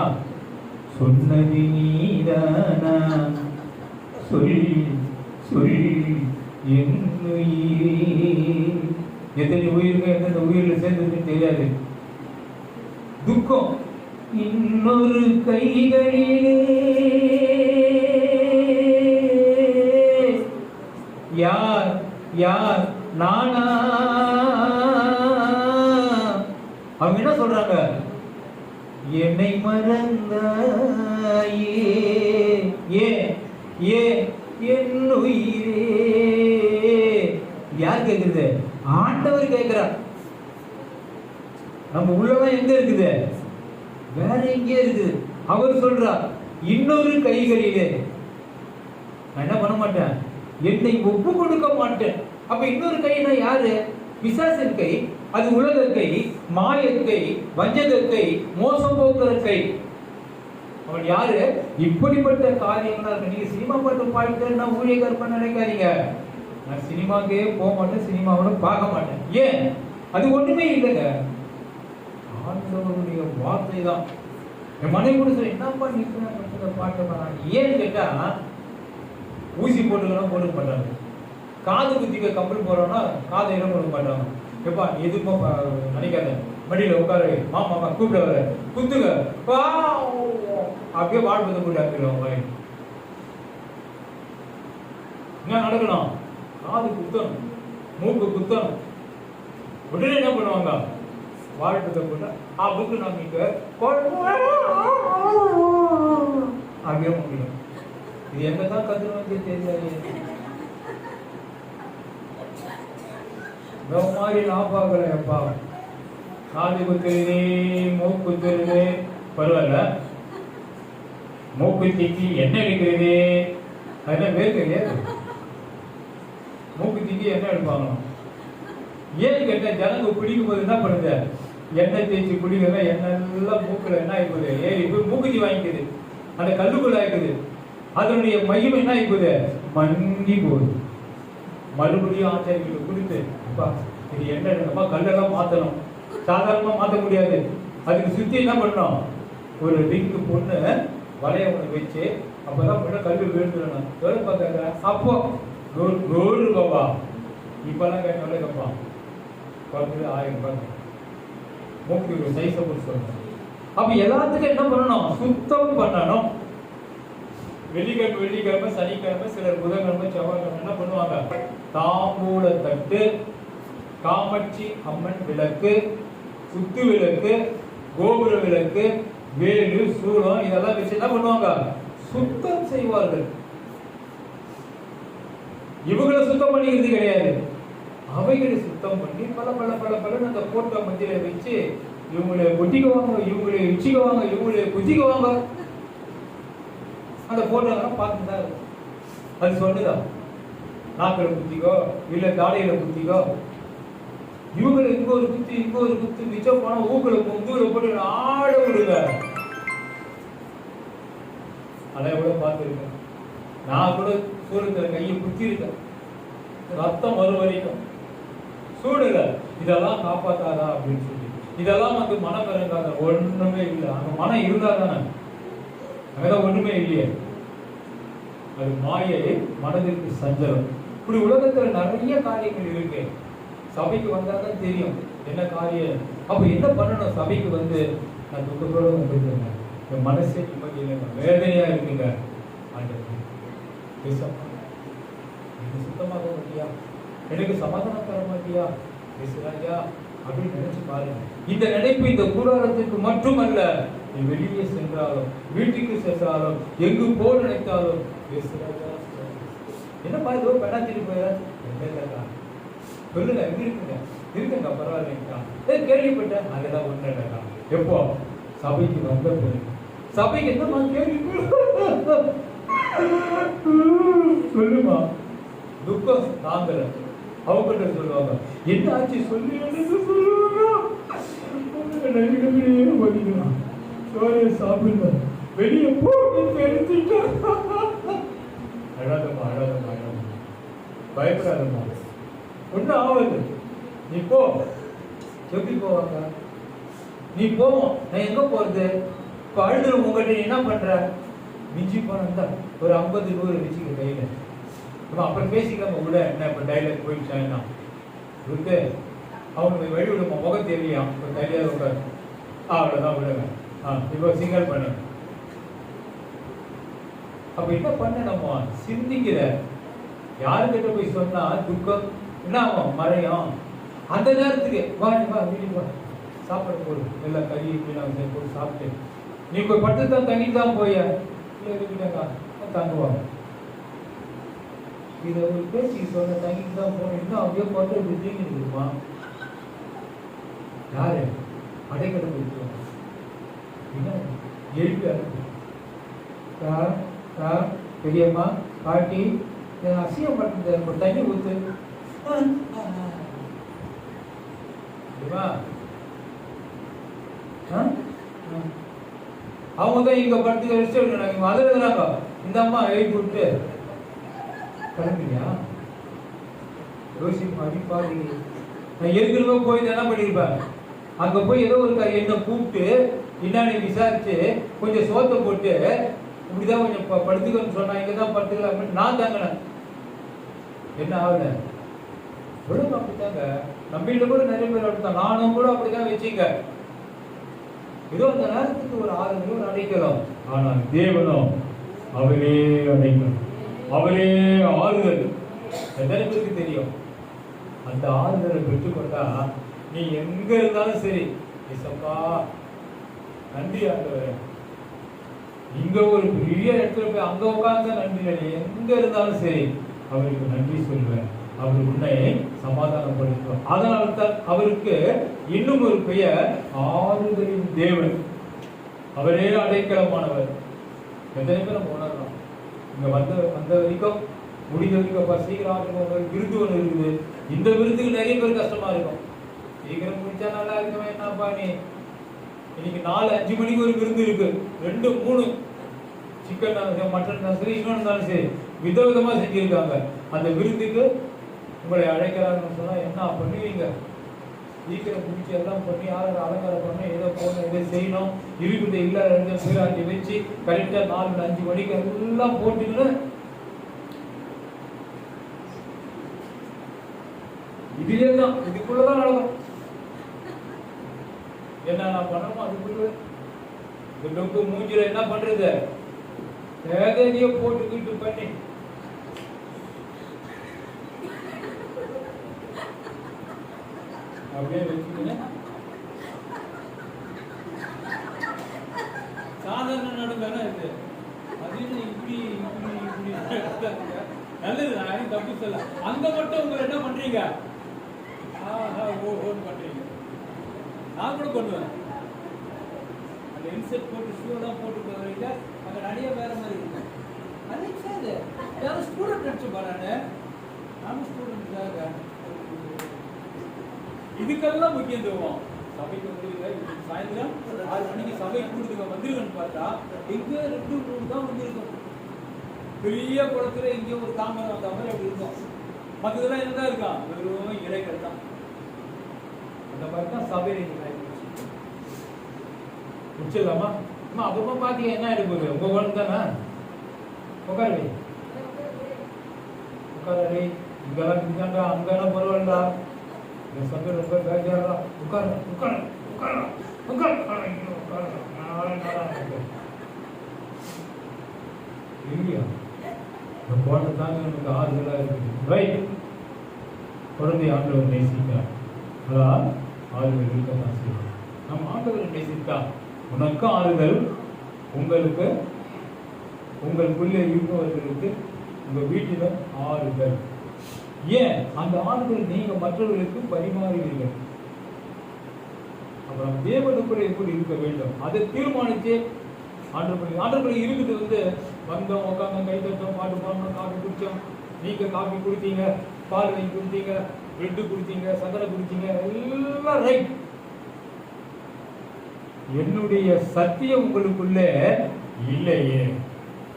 சொன்னது நீதானா சொல் சொல் என் உயிரே. எத்தனை உயிருக்கு எந்தெந்த உயிரில் சேர்ந்துருக்குன்னு தெரியாது. துக்கம் இன்னொரு கைகளிலே யார் யார் நானா. அவங்க என்ன சொல்றாங்க? என்னை மறந்தாயே ஏ ஏ என் உயிரே. யார் கேக்குறது? ஆண்டவர் கேட்கிறார். நம்ம உள்ளதான் எங்க இருக்குது? வேற எங்கே இருக்குது? அவர் சொல்றார் இன்னொரு கைகளிலே நான் என்ன பண்ண மாட்டேன், என்னை ஒப்பு கொடுக்க மாட்டேன். அப்ப இன்னொரு கைனா யாரு? பிசாசின் கை, அது உலக கை, மாயக்கை, வஞ்சகக்கை, மோசம் போக்குற கை. அவன் யாரு? இப்படிப்பட்ட காரியங்களா இருக்கு. நீங்க சினிமா பாட்டு பாடிட்டு நான் ஊழியக்கார் பண்ண நினைக்காதீங்க. நான் சினிமாக்கே போக மாட்டேன், சினிமாவோட பார்க்க மாட்டேன். ஏன்? அது ஒண்ணுமே இல்லைங்க. ஆண்டவருடைய வார்த்தை தான். என் மனைவி கூட சொல்ல என்னப்பா நிற்கிற பாட்டு பண்ணாங்க. ஏன்னு கேட்டா ஊசி போட்டுக்கலாம் போட்டுக்க மாட்டாங்க, காது குத்திக்க கம்பல் போறோம்னா காதை இடம் கொடுக்க மாட்டாங்க. எப்பா எதுக்கும் நினைக்காத, மடியில உட்காரு, மாமா கூப்பிட வர குத்துங்க அப்படியே வாழ்வதை கூட ஆக்கிடுவாங்க. என்ன நடக்கணும்? காது குத்தணும், மூக்கு குத்தணும். உடனே என்ன பண்ணுவாங்க? வாழ்வதை கூட புக்கு நம்பிக்க அப்படியே முடியும். இது எங்கதான் கத்துருவாங்க தெரியாது. மாதிரி நான் பார்க்கல. எப்பா காது குத்துறது, மூக்கு குத்துறது பரவாயில்ல, மூக்கு தீக்கி எண்ணெய் எடுக்கிறது அதெல்லாம் வேர்க்கலையே. மூக்கு தீக்கி எண்ணெய் எடுப்பாங்க. ஏன்னு கேட்ட ஜனங்க பிடிக்கும் போது என்ன பண்ணுது? எண்ணெய் தேய்ச்சி குடிக்கிறதா எண்ணெய் மூக்குல என்ன ஆயிப்போகுது, ஏறி போய் மூக்குத்தி வாங்கிக்குது, அந்த கல்லுக்குள்ள ஆயிக்குது. அதனுடைய மையம் என்ன ஆயிப்போகுது, மங்கி போகுது. மறுபடியும் ஆச்சாரியர்களுக்கு கொடுத்து, அப்பா இது என்னப்பா, கல்லெல்லாம் மாத்தணும், சாதாரணமா மாத்த முடியாது, அதுக்கு சுத்தி என்ன பண்ணணும், ஒரு ரிங்கு பொண்ணு வளைய ஒன்று வச்சு, அப்பதான் முன்ன கல்லு விழுந்துடணும். எவ்வளவு பார்த்தாங்க அப்போ 100 ரூபாவா, இப்பெல்லாம் எவ்வளவு கேட்பான், 1000 ரூபாய். மூக்கு ஒரு சைஸை போட்டு சொல்லணும். அப்ப எல்லாத்துக்கும் என்ன பண்ணணும், சுத்தம் பண்ணணும். வெள்ளிக்கிழமை சனிக்கிழமை, சிலர் புதன்கிழமை செவ்வாய்க்கிழமை என்ன பண்ணுவாங்க, தாம்பூல தட்டு, காமாட்சி அம்மன் விளக்கு, குத்து விளக்கு, கோபுர விளக்கு, வேலு, சூளம் இதெல்லாம் வச்சு என்ன பண்ணுவாங்க, சுத்தம் செய்வார்கள். இவங்களை சுத்தம் பண்ணிக்கிறது கிடையாது, அவைகளை சுத்தம் பண்ணி பல பல பல பல அந்த போட்டோ மத்தியில வச்சு இவங்களை ஒட்டிக்குவாங்க, இவங்களை இச்சிக்குவாங்க, இவங்களை குத்திக்குவாங்க. அந்த போட்டோலாம் பார்த்துதான் இருக்கும். அது சொன்னதான் நாக்கில குத்திக்கோ இல்ல தாடையில குத்திக்கோ, இவங்களை இங்க ஒரு குத்து மிச்சம் போனா ஊக்களை முதுகுல போட்டு ஆட விடுங்க. அதை கூட பார்த்துருக்கேன். நான் கூட சூழத்துல கையை குத்தி இருக்கேன், ரத்தம் வரும் வரைக்கும். சூழல இதெல்லாம் காப்பாத்தாதா அப்படின்னு சொல்லி, இதெல்லாம் வந்து மனம் இறங்காத, ஒண்ணுமே இல்லை. அங்க மனம் இருந்தா தானே, அங்கதான் ஒண்ணுமே இல்லையே. அது மாயை, மனதிற்கு சஞ்சலம். இப்படி உலகத்துல நிறைய காரியங்கள் இருக்கு. சபைக்கு வந்தாதான் தெரியும் என்ன காரியம். அப்ப என்ன பண்ணணும், சபைக்கு வந்து நான் துக்கத்தோட வந்துருக்கேங்க, என் மனசே நிம்மதி இல்லைங்க, வேதனையா இருக்குங்க, எனக்கு சுத்தமாக மாட்டியா, எனக்கு சமாதானம் தர மாட்டியா பேசுறாயா அப்படின்னு நினைச்சு பாருங்க. இந்த நினைப்பு இந்த கூடாரத்துக்கு மட்டுமல்ல, நீ வெளியே சென்றாலும் வீட்டுக்கு சென்றாலும் எங்கு போக நினைத்தாலும் பேசுறாயா. என்னப்பா இதோ பெண்ணாத்திட்டு போயிடா, சொல்லுங்க எங்க இருக்குங்க பரவாயில்லைங்கக்கா, கேள்விப்பட்டேன், அதெல்லாம் ஒண்ணு இல்லைக்கா. எப்போ சபைக்கு வந்த போய் சபைக்கு என்னமா கேள்வி சொல்லுமா, துக்கம் தாங்கல, அவங்க சொல்லுவாங்க என்ன ஆச்சு சொல்லி சொல்லுவாங்க, சோறைய சாப்பிடுங்க வெளியே போட்டு அழாதம்மா அழாதம்மா அழாதம்மா, பயப்படாதம்மா, ஒன்னும் ஆகுது, நீ போ. எப்படி போவாங்க, நீ போவோம், நான் எங்க போறது, இப்ப அழுது உங்கள்கிட்ட என்ன பண்ற, மிஞ்சி போனா ஒரு 50-100 வச்சுக்க கையில, அப்புறம் பேசிக்காம விட என்ன இப்ப டைலாக் போயிடுச்சான்னா விட்டு அவனுக்கு வழி விடுமா, முகம் தெரியும் இப்ப தைரியாக உட்காரு, அவ்வளவுதான் விடுங்க. இப்போ சிங்கல் பண்ணு. அப்ப என்ன பண்ண, நம்ம சிந்திக்கிற யாருக்கிட்ட போய் சொன்னா துக்கம் என்ன ஆகும், மறையும். அந்த நேரத்துக்கு வா நீ வா வீட்டுக்கு வா, சாப்பாடு போடு, எல்லாம் கறி போட்டு சாப்பிட்டு நீ போய் பட்டு தான் தங்கிட்டு தான் போய தங்குவாங்க. இதை ஒரு பேச்சு சொன்ன தங்கிட்டு தான் போகணும், இன்னும் அப்படியே போட்டு தீங்கி இருக்குமா, யாரு அடைக்கடை போயிட்டு எழுப்பி பெரியம்மா பாட்டி அசியம் பட்டு தண்ணி ஊத்து, அவங்க தான் இங்க படுத்து ரெஸ்ட் எடுக்கிறாங்க, அதுறாங்க. இந்த அம்மா எழுப்பி விட்டு கிளம்பியா யோசிப்பா, அடிப்பாடி நான் ஏற்கனவே போய் என்ன பண்ணிருப்பேன், அங்க போய் ஏதோ ஒரு என்ன கூப்பிட்டு பின்னாடி விசாரிச்சு கொஞ்சம் சோத்தை போட்டு இப்படிதான் கொஞ்சம் படுத்துக்கன்னு சொன்னா, இங்கதான் படுத்துக்கலாம் அப்படின்னு நான் தாங்கினேன். என்ன ஆகல ஒழுங்கு அப்படித்தாங்க. நம்ம வீட்டுல கூட நிறைய பேர் எடுத்தான், நானும் கூட அப்படிதான் வச்சுங்க. ஏதோ அந்த நேரத்துக்கு ஒரு ஆறுதல், ஒரு அடைக்கலம். ஆனால் தேவனும் அவரே அடைக்கலம், அவரே ஆறுதல். எத்தனை பேருக்கு தெரியும், அந்த ஆறுதலை பெற்றுக்கொண்டா நீ எங்க இருந்தாலும் சரி, இசப்பா நன்றி ஆண்டவரே, இங்க ஒரு பெரிய இடத்துல போய் அங்க உட்கார்ந்து நன்றி, எங்க இருந்தாலும் சரி அவருக்கு நன்றி சொல்வேன், அவர் உன்னை சமாதானப்படுத்துவார். அதனால தான் அவருக்கு இன்னும் ஒரு பெயர் ஆறுதலின் தேவன், அவரே அடைக்கலமானவர். எத்தனை பேர் நம்ம உணர்றோம், இங்க வந்த வரைக்கும் முடிஞ்ச வரைக்கும் சீக்கிரம் விருது ஒன்று இருக்குது. இந்த விருதுக்கு நிறைய பேர் கஷ்டமா இருக்கும், சீக்கிரம் முடிச்சா நல்லா இருக்குமே, என்னப்பா நீ இன்னைக்கு 4-5 மணிக்கு ஒரு விருந்து இருக்கு, 2-3 சிக்கன் மட்டன் சரி இன்னொன்று இருந்தாலும் சரி விதவிதமா செஞ்சிருக்காங்க. அந்த விருந்துக்கு உங்களை அழைக்கிறாங்கன்னு சொன்னா என்ன பண்ணுவீங்க? சீக்கிரம் குடிச்சு எல்லாம் பண்ணி யாரும் அலங்காரம் பண்ண ஏதோ போகணும் ஏதோ செய்யணும், இருக்கிறத இல்லாத சீராட்டி வச்சு கரெக்டா 4-5 மணிக்கு எல்லாம் போட்டுன்னு இதுலயே தான் இதுக்குள்ளதான் நடக்கும். என்ன நான் பண்ணணுமோ அதுக்குள்ள இந்த டொக்கு மூஞ்சில என்ன பண்றது தேதைய போட்டுக்கிட்டு பண்ணி அப்படியே வச்சுக்கிட்டு சாதாரண நடந்தானே இது அது இப்படி இப்படி இப்படி நல்லது. நான் தப்பு சொல்ல, அங்க மட்டும் உங்களை என்ன பண்றீங்க ஓன்னு பண்றீங்க. நான் கூட பண்ணுவேன். அந்த இன்செர்ட் போட்டு ஷூலாம் போட்டு போகிறீங்க, அங்கே நிறைய வேற மாதிரி இருக்கும். அதே சார் யாரும் ஸ்டூடெண்ட் நினச்சி பாருங்க, நானும் ஸ்டூடெண்ட் தாங்க. இதுக்கெல்லாம் முக்கியத்துவம். சபைக்கு வந்துருங்க, சாயந்தரம் 6 மணிக்கு சபை கூடுதுங்க வந்துருங்கன்னு பார்த்தா எங்கே 2-3 தான் வந்துருக்கும். பெரிய குளத்துல எங்கேயும் ஒரு தாமரை வந்த மாதிரி அப்படி இருக்கும். மற்றதெல்லாம் என்னதான் இருக்கான், வெறும் இலைகள் தான். அந்த மாதிரி தான் சபையில முடிச்சிடலாமா? அம்மா அப்புறமா பாத்தீங்க என்ன எடுப்பது உங்க குழந்தை தானே. உட்காரு உட்காரு, இங்கெல்லாம் இருந்தாண்டா அங்கெல்லாம் பரவாயில்லடா. இந்த சபை ரொம்ப பேஜாரா. உட்காரு உட்காரு உட்காரு உட்காரு இல்லையா? இந்த குழந்தை தாங்க நமக்கு ஆறுதலா இருக்குது. ரைட், குழந்தை ஆண்டவர் நேசிக்கிறார். அதான் ஆறுதல் இருக்கத்தான் செய்யும். நம் ஆண்டவரை நேசித்தா உனக்கு ஆறுதல், உங்களுக்கு உங்களுக்குள்ளே இருப்பவர்களுக்கு உங்க வீட்டில ஆறுதல். ஏன் அந்த ஆறுதல் நீங்க மற்றவர்களுக்கு பரிமாறுவீர்கள். அப்புறம் தேவனுக்குள்ள எப்படி இருக்க வேண்டும் அதை தீர்மானிச்சு ஆண்டவர்கள் இருக்குது. வந்தோம் உட்காந்து கை தட்டோம் பாட்டு பாடணும் காஃபி குடிச்சோம். நீங்க காஃபி குடித்தீங்க, பால் வாங்கி குடித்தீங்க, பிரெட்டு குடித்தீங்க, சக்கரை குடித்தீங்க, எல்லாம் ரைட். என்னுடைய சத்தியம் உங்களுக்குள்ள இல்லையே.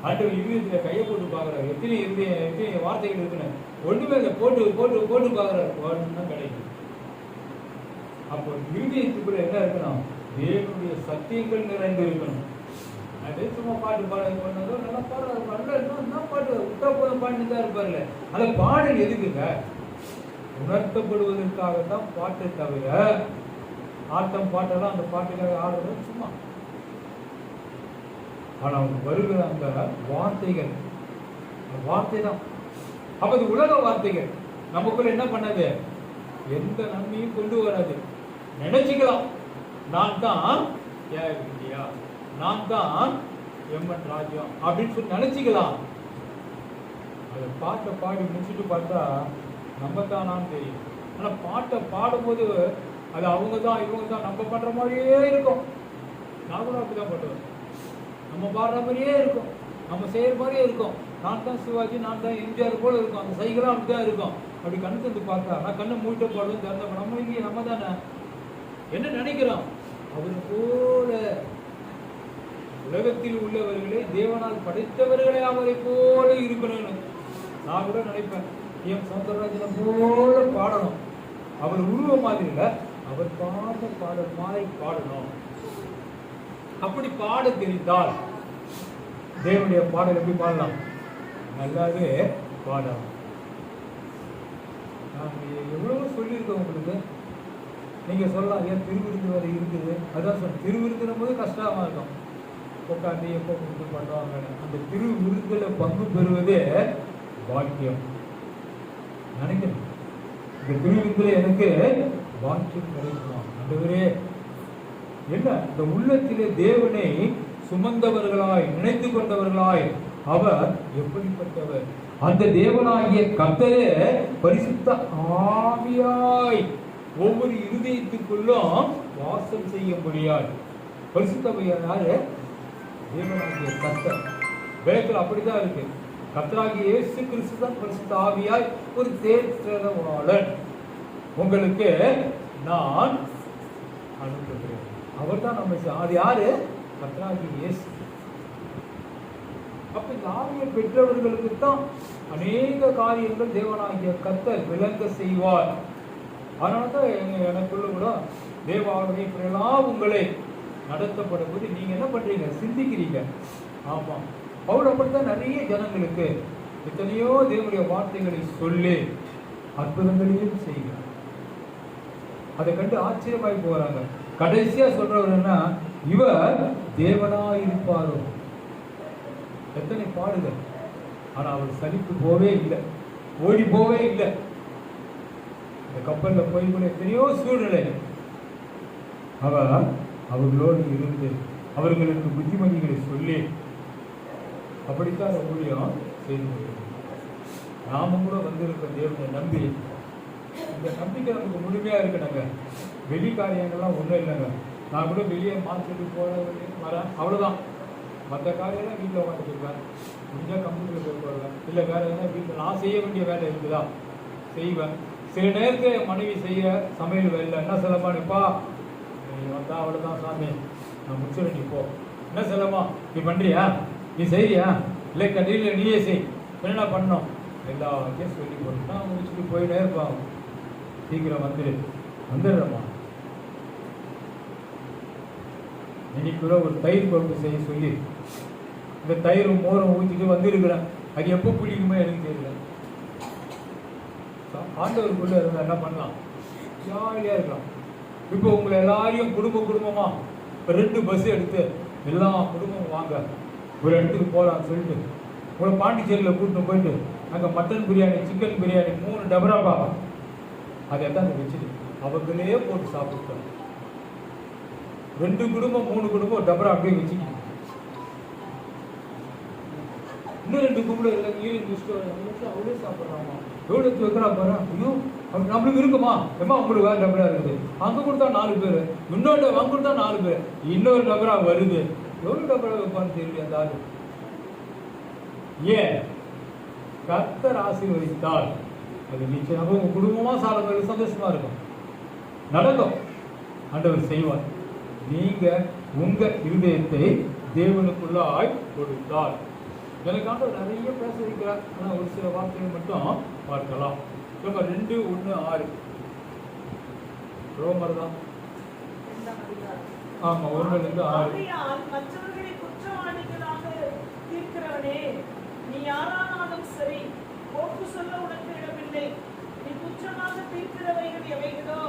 ஆண்டவர் இருதயத்துல கையை போட்டு பாக்குறாரு. எத்தனை வார்த்தைகள் இருக்குன்னு ஒண்ணுமே இல்லை, போட்டு போட்டு போட்டு பாக்குறாரு. ஒன்றும் கிடைக்கும். அப்போ இருதயத்துக்குள்ள என்ன இருக்கணும்? தேவனுடைய சத்தியங்கள் நிறைந்து இருக்கணும். அதே சும்மா பாட்டு பாடுறது பண்ணதோ நல்லா பாடுறாரு. என்ன பாட்டு விட்டா போதும் பாடிட்டு தான் இருப்பார்ல. அந்த பாடல் எதுக்குங்க? உணர்த்தப்படுவதற்காகத்தான் பாட்டை தவிர ஆட்டம் பாட்டெல்லாம் அந்த பாட்டுக்காக ஆடுறது சும்மா. ஆனால் வருகிற அந்த வார்த்தைகள் வார்த்தை தான். அப்ப அது உலக வார்த்தைகள் நமக்குள்ள என்ன பண்ணது? எந்த நன்மையும் கொண்டு வராது. நினைச்சுக்கலாம் நான் தான் இந்தியா, நான் தான் எம்என் ராஜ்யம் அப்படின்னு சொல்லி நினைச்சுக்கலாம். அது பாட்டை பாடி முடிச்சுட்டு பார்த்தா நம்ம தானான்னு தெரியும். ஆனா பாட்டை பாடும்போது அது அவங்க தான் இவங்க தான் நம்ம பண்ற மாதிரியே இருக்கும். நான் கூட அப்படிதான் பண்ணுவேன். நம்ம பாடுற மாதிரியே இருக்கும், நம்ம செய்யற மாதிரியே இருக்கும். நான் தான் சிவாஜி, நான் தான் எம்ஜிஆர் போல இருக்கும். அந்த சைகளாக அப்படிதான் இருக்கும். அப்படி கண்ணு தந்து பார்த்தா நான் கண்ணை மூட்ட பாடுவோம் திறந்த நம்ம இங்கே நம்ம தானே என்ன நினைக்கிறோம்? அவரு போல உலகத்தில் உள்ளவர்களே தேவனால் படைத்தவர்களே அவரை போல இருக்கணும்னு நான் கூட நினைப்பேன். எம் சௌந்தரராஜனை போல பாடணும். அவர் உருவ மாதிரி இல்லை, அவர் பாட பாடல் மாதிரி பாடணும். அப்படி பாட தெரிந்தால் தேவனுடைய பாடல் எப்படி பாடலாம்? நல்லாவே பாடலாம். நான் எவ்வளவோ சொல்லியிருக்கேன் உங்களுக்கு. நீங்க சொல்லலாம் ஏன் திருவிருந்து வரை இருக்குது. அதான் சொல்ல திருவிருந்துற போது கஷ்டமா இருக்கும். உட்காந்து எப்போ கொடுத்து பண்ணுவாங்க. அந்த திருவிருந்துல பங்கு பெறுவதே பாக்கியம் நினைக்கிறேன். இந்த திருவிருந்துல எனக்கு பாக்கியம் கிடைக்குமா? ஆண்டவரே என்ன இந்த உள்ளத்திலே தேவனை சுமந்தவர்களாய் நினைத்து கொண்டவர்களாய் அவர் எப்படிப்பட்டவர்? அந்த தேவனாகிய கர்த்தரே பரிசுத்த ஆவியாய் ஒவ்வொரு இருதயத்துக்குள்ளும் வாசம் செய்யும்படியாய். பரிசுத்தமையார் யாரு? தேவனாகிய கர்த்தர். வேதத்தில் அப்படிதான் இருக்கு. கர்த்தராகிய இயேசு கிறிஸ்து தான் பரிசுத்த ஆவியாய் ஒரு தேற்றவாளன் உங்களுக்கு நான் அனுப்புகிறேன். அவர் தான் நம்ம அது யாரு? கர்த்தராகிய இயேசு. அப்ப இந்த ஆவியை பெற்றவர்களுக்கு தான் அநேக காரியங்கள் தேவனாகிய கர்த்தர் விளங்க செய்வார். அதனாலதான் எனக்குள்ள கூட தேவாலயம் இப்படியெல்லாம் உங்களை நடத்தப்படும் போது நீங்க என்ன பண்றீங்க? சிந்திக்கிறீங்க. ஆமா, பவுல் அப்படித்தான் நிறைய ஜனங்களுக்கு எத்தனையோ தேவனுடைய வார்த்தைகளை சொல்லி அற்புதங்களையும் செய்கிறார். அதை கண்டு ஆச்சரியமாய் போறாங்க. கடைசியா சொல்றவர்னா இவர் தேவனாயிருப்பாரோ. எத்தனை பாடுகள், ஆனா அவர் சலித்து போவே இல்லை, ஓடி போவே இல்லை. இந்த கப்பல்ல போய் கூட எத்தனையோ சூழ்நிலை அவர் அவர்களோடு இருந்து அவர்களுக்கு புத்திமதிகளை சொல்லி அப்படித்தான் ஊழியம் செய்து கொண்டிருக்கிறார். நாமும் கூட வந்திருக்க தேவனை நம்பி இந்த நம்பிக்கை நமக்கு முழுமையா இருக்கணுங்க. வெளி காரியங்கள்லாம் ஒன்றும் இல்லைங்க. நான் கூட வெளியே மாற்றிட்டு போக வரேன், அவ்வளோதான். மற்ற காரியம்லாம் வீட்டில் உட்காந்துருப்பேன். முடிஞ்சால் கம்ப்யூட்டரில் போய் போடுவேன், இல்லை வேறு எதனா வீட்டில் நான் செய்ய வேண்டிய வேலை இருக்குதா செய்வேன். சில நேரத்தில் என் மனைவி செய்ய சமையல் வேலை என்ன செல்லமானுப்பா நீ வந்தா அவ்வளோதான் சாமி நான் முடிச்சுட நீ போ. என்ன செல்லமா நீ பண்ணுறியா, நீ செய்றியா, இல்லை கண்டியில் நீயே செய், என்ன பண்ணணும் எல்லாத்தையும் சொல்லி போட்டுனா முடிச்சுட்டு போயிட்டே இருப்பாங்க. சீக்கிரம் வந்துடுறோமா. இன்னைக்குள்ள ஒரு தயிர் குழம்பு செய்ய சொல்லி இந்த தயிரும் மோரம் ஊற்றிட்டு வந்துருக்கிறேன். அது எப்போ பிடிக்குமோ எனக்கு தெரியல. ஆண்டவருக்குள்ள இருந்தால் என்ன பண்ணலாம், ஜாலியாக இருக்கலாம். இப்போ உங்களை எல்லாரையும் குடும்பமா இப்போ 2 பஸ் எடுத்து எல்லா குடும்பமும் வாங்க ஒரு இடத்துக்கு போகலான்னு சொல்லிட்டு உங்களை பாண்டிச்சேரியில் கூட்டிட்டு போயிட்டு அங்கே மட்டன் பிரியாணி, சிக்கன் பிரியாணி 3 டபராபா அதை எத்தாந்து வச்சுட்டு அவங்களே போட்டு சாப்பிட்டோம். 2 குடும்பம் 3 குடும்பம் டபரா அப்படியே வச்சுக்கிட்டு இன்னும் 2 குடும்பம் இல்லை அவளே சாப்பிட்றாமா. எவ்வளோ வைக்கிறா பாரு. ஐயோ அப்படி நம்மளுக்கு இருக்குமா ஏமா உங்களுக்கு வேறு டபரா இருக்குது, அங்கே கொடுத்தா 4 பேர், இன்னொரு அங்கே கொடுத்தா 4 பேர், இன்னொரு டபரா வருது. எவ்வளோ டபரா வைப்பான்னு தெரியல அந்த ஆளு. ஏன் கர்த்தர் ஆசீர்வதித்தால் அது நிச்சயமாக உங்க குடும்பமா சாப்பிட சந்தோஷமா இருக்கும், நடக்கும், ஆண்டவர் செய்வார். நீங்க உங்க இருதயத்தை தேவனுக்குள்ளாய் கொடுத்தால். எனக்கு ஆண்டவர் நிறைய பேச வைக்கிறார், ஆனால் ஒரு சில வார்த்தைகள் மட்டும் பார்க்கலாம். 2:1-6 ரோமர் தான். ஆமா, 1-6. மற்றவர்களை குற்றவாளிகளாக தீர்க்கிறவனே, நீ யாரானாலும் சரி, போக்கு சொல்ல உனக்கு இடமில்லை. நீ குற்றமாக தீர்க்கிறவைகள் எவைகளோ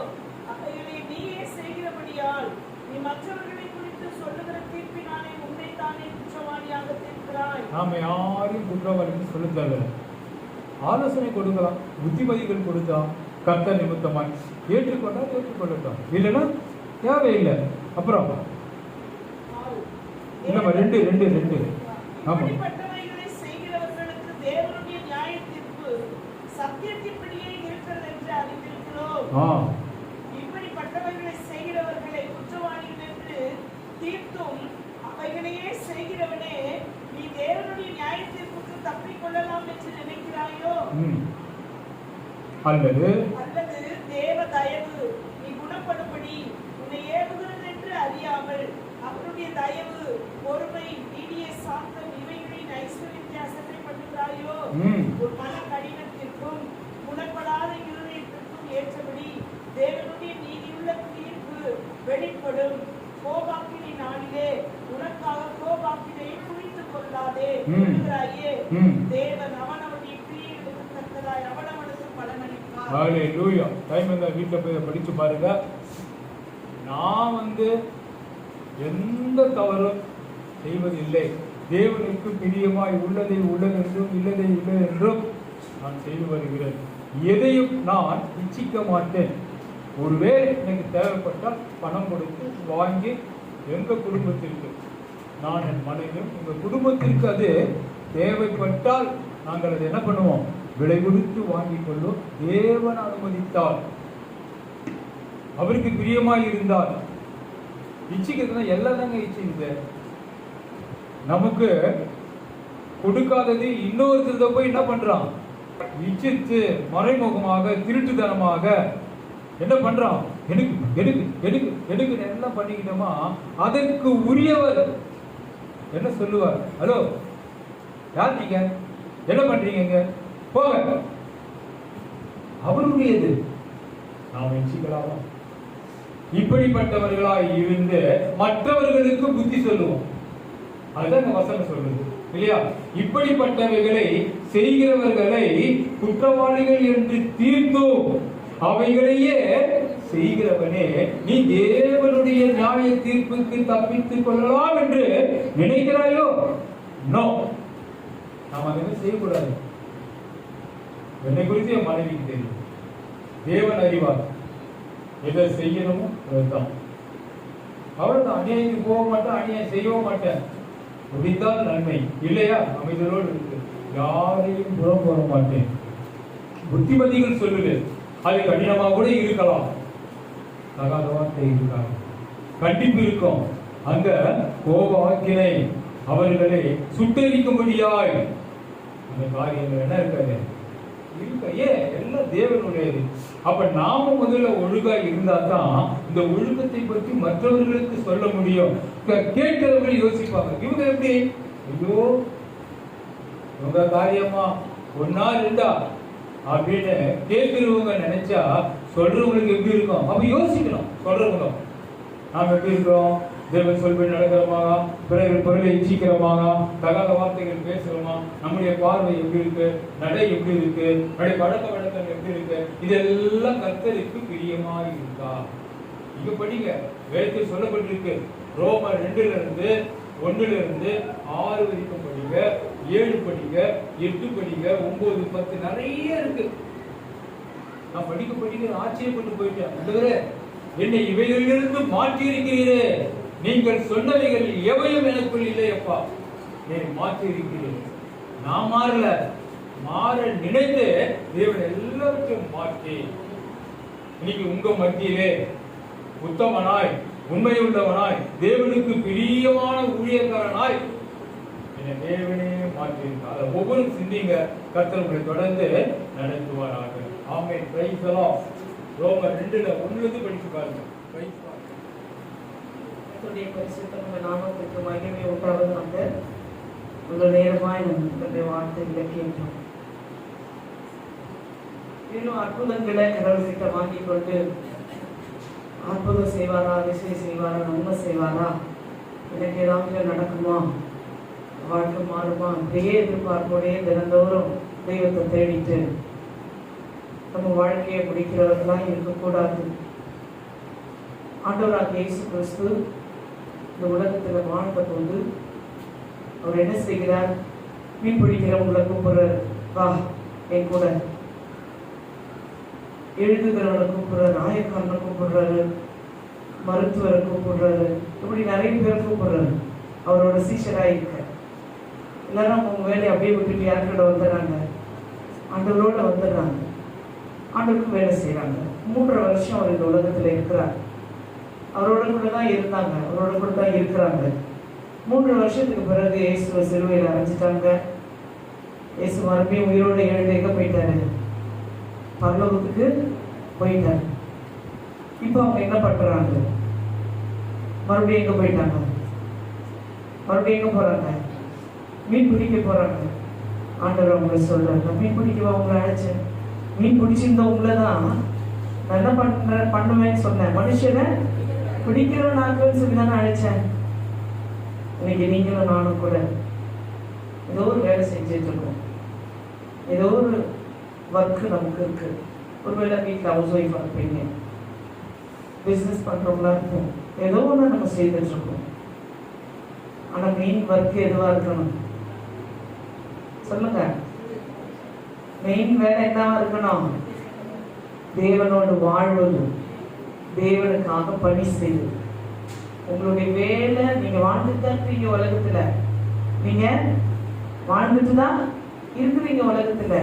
அவைகளை நீயே செய்கிறபடியால் நீ மற்றவர்களை குறித்து சொல்லுகிற தீர்ப்பினாலே உன்னைத்தானே குற்றவாளியாக தீர்க்கிறாய். நாம யாரையும் குற்றவாளின்னு சொல்ல தேவையில்லை. ஆலோசனை கொடுக்கலாம், புத்திமதிகள் கொடுக்கலாம், கர்த்தர் நிமித்தமாய் ஏற்றுக்கொண்டால் ஏற்றுக்கொள்ளட்டும், இல்லைன்னா தேவையில்லை. அப்புறம் இல்லைம்மா 2 ஆமா. செய்கிறவர்களுக்கு தேவனுடைய நியாய தீர்ப்பு சத்தியத்தின்படியே இருக்கிறது என்று அறிந்திருக்கிறோம். இப்படிப்பட்டவைகளை செய்கிறவர்களை குற்றவாளிகள் என்று தீர்த்தும் அவைகளையே செய்கிறவனே, நீ தேவனுடைய நியாய தீர்ப்புக்கு தப்பிக்கொள்ளலாம் என்று நினைக்கிறாயோ? அல்லது தேவ தயவு நீ குணப்படும்படி உன்னை ஏவுகிறது என்று அறியாமல் அவருடைய தயவு, பொறுமை, நீடிய சாந்தம் இவைகளின் ஐஸ்வர்யத்தை அசட்டை பண்ணுகிறாயோ? ஒரு மன கடினத்திற்கும் குணப்படாத இருதயத்திற்கும் ஏற்றபடி தேவனுடைய நீதியுள்ள தீர்ப்பு வெளிப்படும். கோபாக்கினை நாளிலே உனக்காக கோபாக்கினையை குறித்துக் கொள்ளாதே என்கிறாயே. தேவன் அவனவனுடைய கிரியைகளுக்கு தக்கதாய் அவனவனுக்கு பலனளிப்பார். ஹல்லேலூயா. டைம் இருந்தா வீட்டில் போய் படிச்சு பாருங்க. நான் எந்த தவறும் செய்வதில்லை. தேவனுக்கு பிரியமாய் உள்ளதை உள்ளது என்றும் இல்லதை இல்லை என்றும் நான் செய்து வருகிறேன். எதையும் நான் இச்சிக்க மாட்டேன். ஒருவேளை எனக்கு தேவைப்பட்டால் பணம் கொடுத்து வாங்கி எங்கள் குடும்பத்திற்கு, நான் என் மனைவியும் எங்கள் குடும்பத்திற்கு அது தேவைப்பட்டால் நாங்கள் அதை என்ன பண்ணுவோம், விலை கொடுத்து வாங்கிக் கொள்வோம். தேவன் அனுமதித்தால், அவருக்கு பிரியமாய் இருந்தால். இச்சிக்கிறதுனா எல்லாம் தாங்க இச்சிக்குது. நமக்கு கொடுக்காதது இன்னொருத்தத போய் என்ன பண்றான், இச்சித்து மறைமுகமாக திருட்டுத்தனமாக என்ன பண்றான், எடுக்கு எடுக்கு எடுக்கு எடுக்கு எல்லாம் பண்ணிக்கிட்டோமா அதற்கு உரியவர் என்ன சொல்லுவார்? ஹலோ, யார் நீங்க? என்ன பண்றீங்க? போங்க. அவருடையது நாம் எச்சிக்கலாமா? இப்படிப்பட்டவர்களாய் இருந்து மற்றவர்களுக்கு புத்தி சொல்லுவோம். அதுதான் இந்த வசனம் சொல்லுது இல்லையா? இப்படிப்பட்டவைகளை செய்கிறவர்களை குற்றவாளிகள் என்று தீர்த்தோம், அவைகளையே செய்கிறவனே நீ தேவனுடைய நியாய தீர்ப்புக்கு தப்பித்துக் கொள்ளலாம் என்று நினைக்கிறாயோ? நோ, நாம் அதை செய்யக்கூடாது. என்னை குறித்து என் மனைவிக்கு தெரியும், தேவன் அறிவார், எதை செய்யணுமோ அதுதான். அவ்வளவுதான். அநியாயத்துக்கு போக மாட்டேன், அநியாயம் செய்யவும் மாட்டேன். முடிந்தால் நன்மை, இல்லையா அமைதலோடு இருக்கு. யாரையும் புறம் போட மாட்டேன். புத்திமதிகள் சொல்லுது, அது கடினமாக கூட இருக்கலாம், தகாத வார்த்தை இருக்காங்க, கண்டிப்பு இருக்கும். அங்க கோப ஆக்கினை அவர்களை சுட்டரிக்கும்படியாய் அந்த காரியங்கள் என்ன இருக்காது இருக்க. ஏன்? எல்லாம் தேவனுடையது. அப்ப நாம முதல்ல ஒழுங்கா இருந்தா தான் இந்த ஒழுக்கத்தை பற்றி மற்றவர்களுக்கு சொல்ல முடியும். கேட்கிறவர்கள் யோசிப்பாங்க, இவங்க எப்படி, ஐயோ இவங்க காரியமா ஒன்னா இருந்தா அப்படின்னு கேட்கிறவங்க நினைச்சா சொல்றவங்களுக்கு எப்படி இருக்கும்? அப்ப யோசிக்கணும். சொல்றவங்க நாம் எப்படி இருக்கிறோம்? தேவன் சொல்படி நடக்கிறோமாக, பிறகு பொருளை இச்சிக்கிறோமாக, தகாத வார்த்தைகள் பேசுறோமா, நம்முடைய பார்வை எப்படி இருக்கு, நடை எப்படி இருக்கு, நம்முடைய பழக்க வழக்கங்கள் எப்படி இருக்கு, இதெல்லாம் கர்த்தருக்கு பிரியமா இருக்கா? இங்க படிங்க, வேதத்தில் சொல்லப்பட்டிருக்கு. ரோமர் 2:1 6 வரைக்கும் படிங்க, 7 படிங்க, 8 படிங்க, 9, 10 நிறைய இருக்கு. நான் படிக்க ஆச்சரியப்பட்டு போயிட்டேன். என்னை இவைகளிலிருந்து மாற்றி இருக்கிறீரே, நீங்கள் சொன்னவைகள் எவையும் எனக்குள் இல்லையப்பா, நீ மாற்றி இருக்கிறீர்கள். நான் மாறல, மாற நினைத்து தேவன் எல்லாவற்றையும் மாற்றி இன்னைக்கு உங்க மத்தியிலே உத்தமனாய், உண்மையுள்ளவனாய், தேவனுக்கு பிரியமான ஊழியக்காரனாய் என்னை தேவனே மாற்றியிருக்கார். அதை ஒவ்வொரு சிந்திங்க. கர்த்தர் உங்களை தொடர்ந்து நடத்துவாராக. ஆமென். Praise the Lord. ரோமர் 2:1 படிச்சு பாருங்க. Praise the Lord. கர்த்தருடைய பரிசுத்த நாமத்துக்கு மகிமை உண்டாவதாக. உங்கள் நேரமாய் நம்முடைய வார்த்தைகளை கேட்டோம். இன்னும் அற்புதங்களை கடவுள்கிட்ட வாங்கிக் கொண்டு அற்புதம் செய்வாரா, அதிசயம் செய்வாரா, நன்மை செய்வாரா, எனக்கு ஏதாவது நடக்குமா, வாழ்க்கை மாறுமா, அப்படியே எதிர்பார்ப்போடே தினந்தோறும் தெய்வத்தை தேடிட்டு நம்ம வாழ்க்கையை முடிக்கிறவர்களாக இருக்கக்கூடாது. ஆண்டவராகிய இயேசு கிறிஸ்து இந்த உலகத்தில் வாழ்ந்த போது அவர் என்ன செய்கிறார்? மீன் பிடிக்கிறவங்களை கூப்பிடுறார், வா என் கூட. எழுதுகிறவனை கூப்பிடுறாரு, ஆயக்காரனை கூப்பிடுறாரு, மருத்துவரை கூப்பிடுறாரு, இப்படி நிறைய பேர் கூப்பிடுறாரு. அவரோட சீஷராக இருக்க எல்லாரும் அவங்க வேலையை அப்படியே விட்டுட்டு யார்கிட்ட வந்துடுறாங்க? ஆண்டவரோட வந்துடுறாங்க, ஆண்டவருக்கு வேலை செய்கிறாங்க. 3 வருஷம் அவர் இந்த உலகத்தில் இருக்கிறார். அவரோட கூட தான் இருந்தாங்க, அவரோட கூட தான் இருக்கிறாங்க. 3 வருஷத்துக்கு பிறகு இயேசுவை சிலுவையில் அரைஞ்சிட்டாங்க. இயேசு மறுபடியும் உயிரோடு எழுந்து எங்கே போயிட்டாரு? பரலோகத்துக்கு போயிட்டாரு. இப்போ அவங்க என்ன பண்றாங்க? மறுபடியும் எங்க போயிட்டாங்க? மறுபடியும் எங்க போறாங்க? மீன் பிடிக்க போறாங்க. ஆண்டவர் அவங்களை சொல்றாங்க, மீன் பிடிக்க அவங்களை அழைச்சேன். மீன் பிடிச்சிருந்த உங்களை தான் நான் என்ன பண்ணுவேன்னு சொன்னேன். மனுஷனை பிடிக்கிறவனாக்குன்னு சொல்லி தானே அழைச்சேன். இன்னைக்கு நீங்களும் நானும் கூட ஏதோ ஒரு வேலை செஞ்சுட்டு இருக்கோம். ஏதோ ஒரு ஒர்க்கு நமக்கு இருக்கு. ஒருவேளை வீட்டில் ஹவுஸ் ஒய்ஃபாக இருப்பீங்க, பிஸ்னஸ் பண்ணுறவங்களா இருக்கும், ஏதோ ஒன்று நம்ம செய்துட்டு இருக்கோம். ஆனால் மெயின் ஒர்க் எதுவாக இருக்கணும் சொல்லுங்க? மெயின் வேலை என்னவா இருக்கணும்? தேவனோடு வாழ்வது, தேவனுக்காக பணி செய்வது. உங்களுடைய வேலை, நீங்க வாழ்ந்துட்டு தான் இருக்கீங்க உலகத்துல, நீங்க வாழ்ந்துட்டு தான் இருக்கிறீங்க உலகத்துல.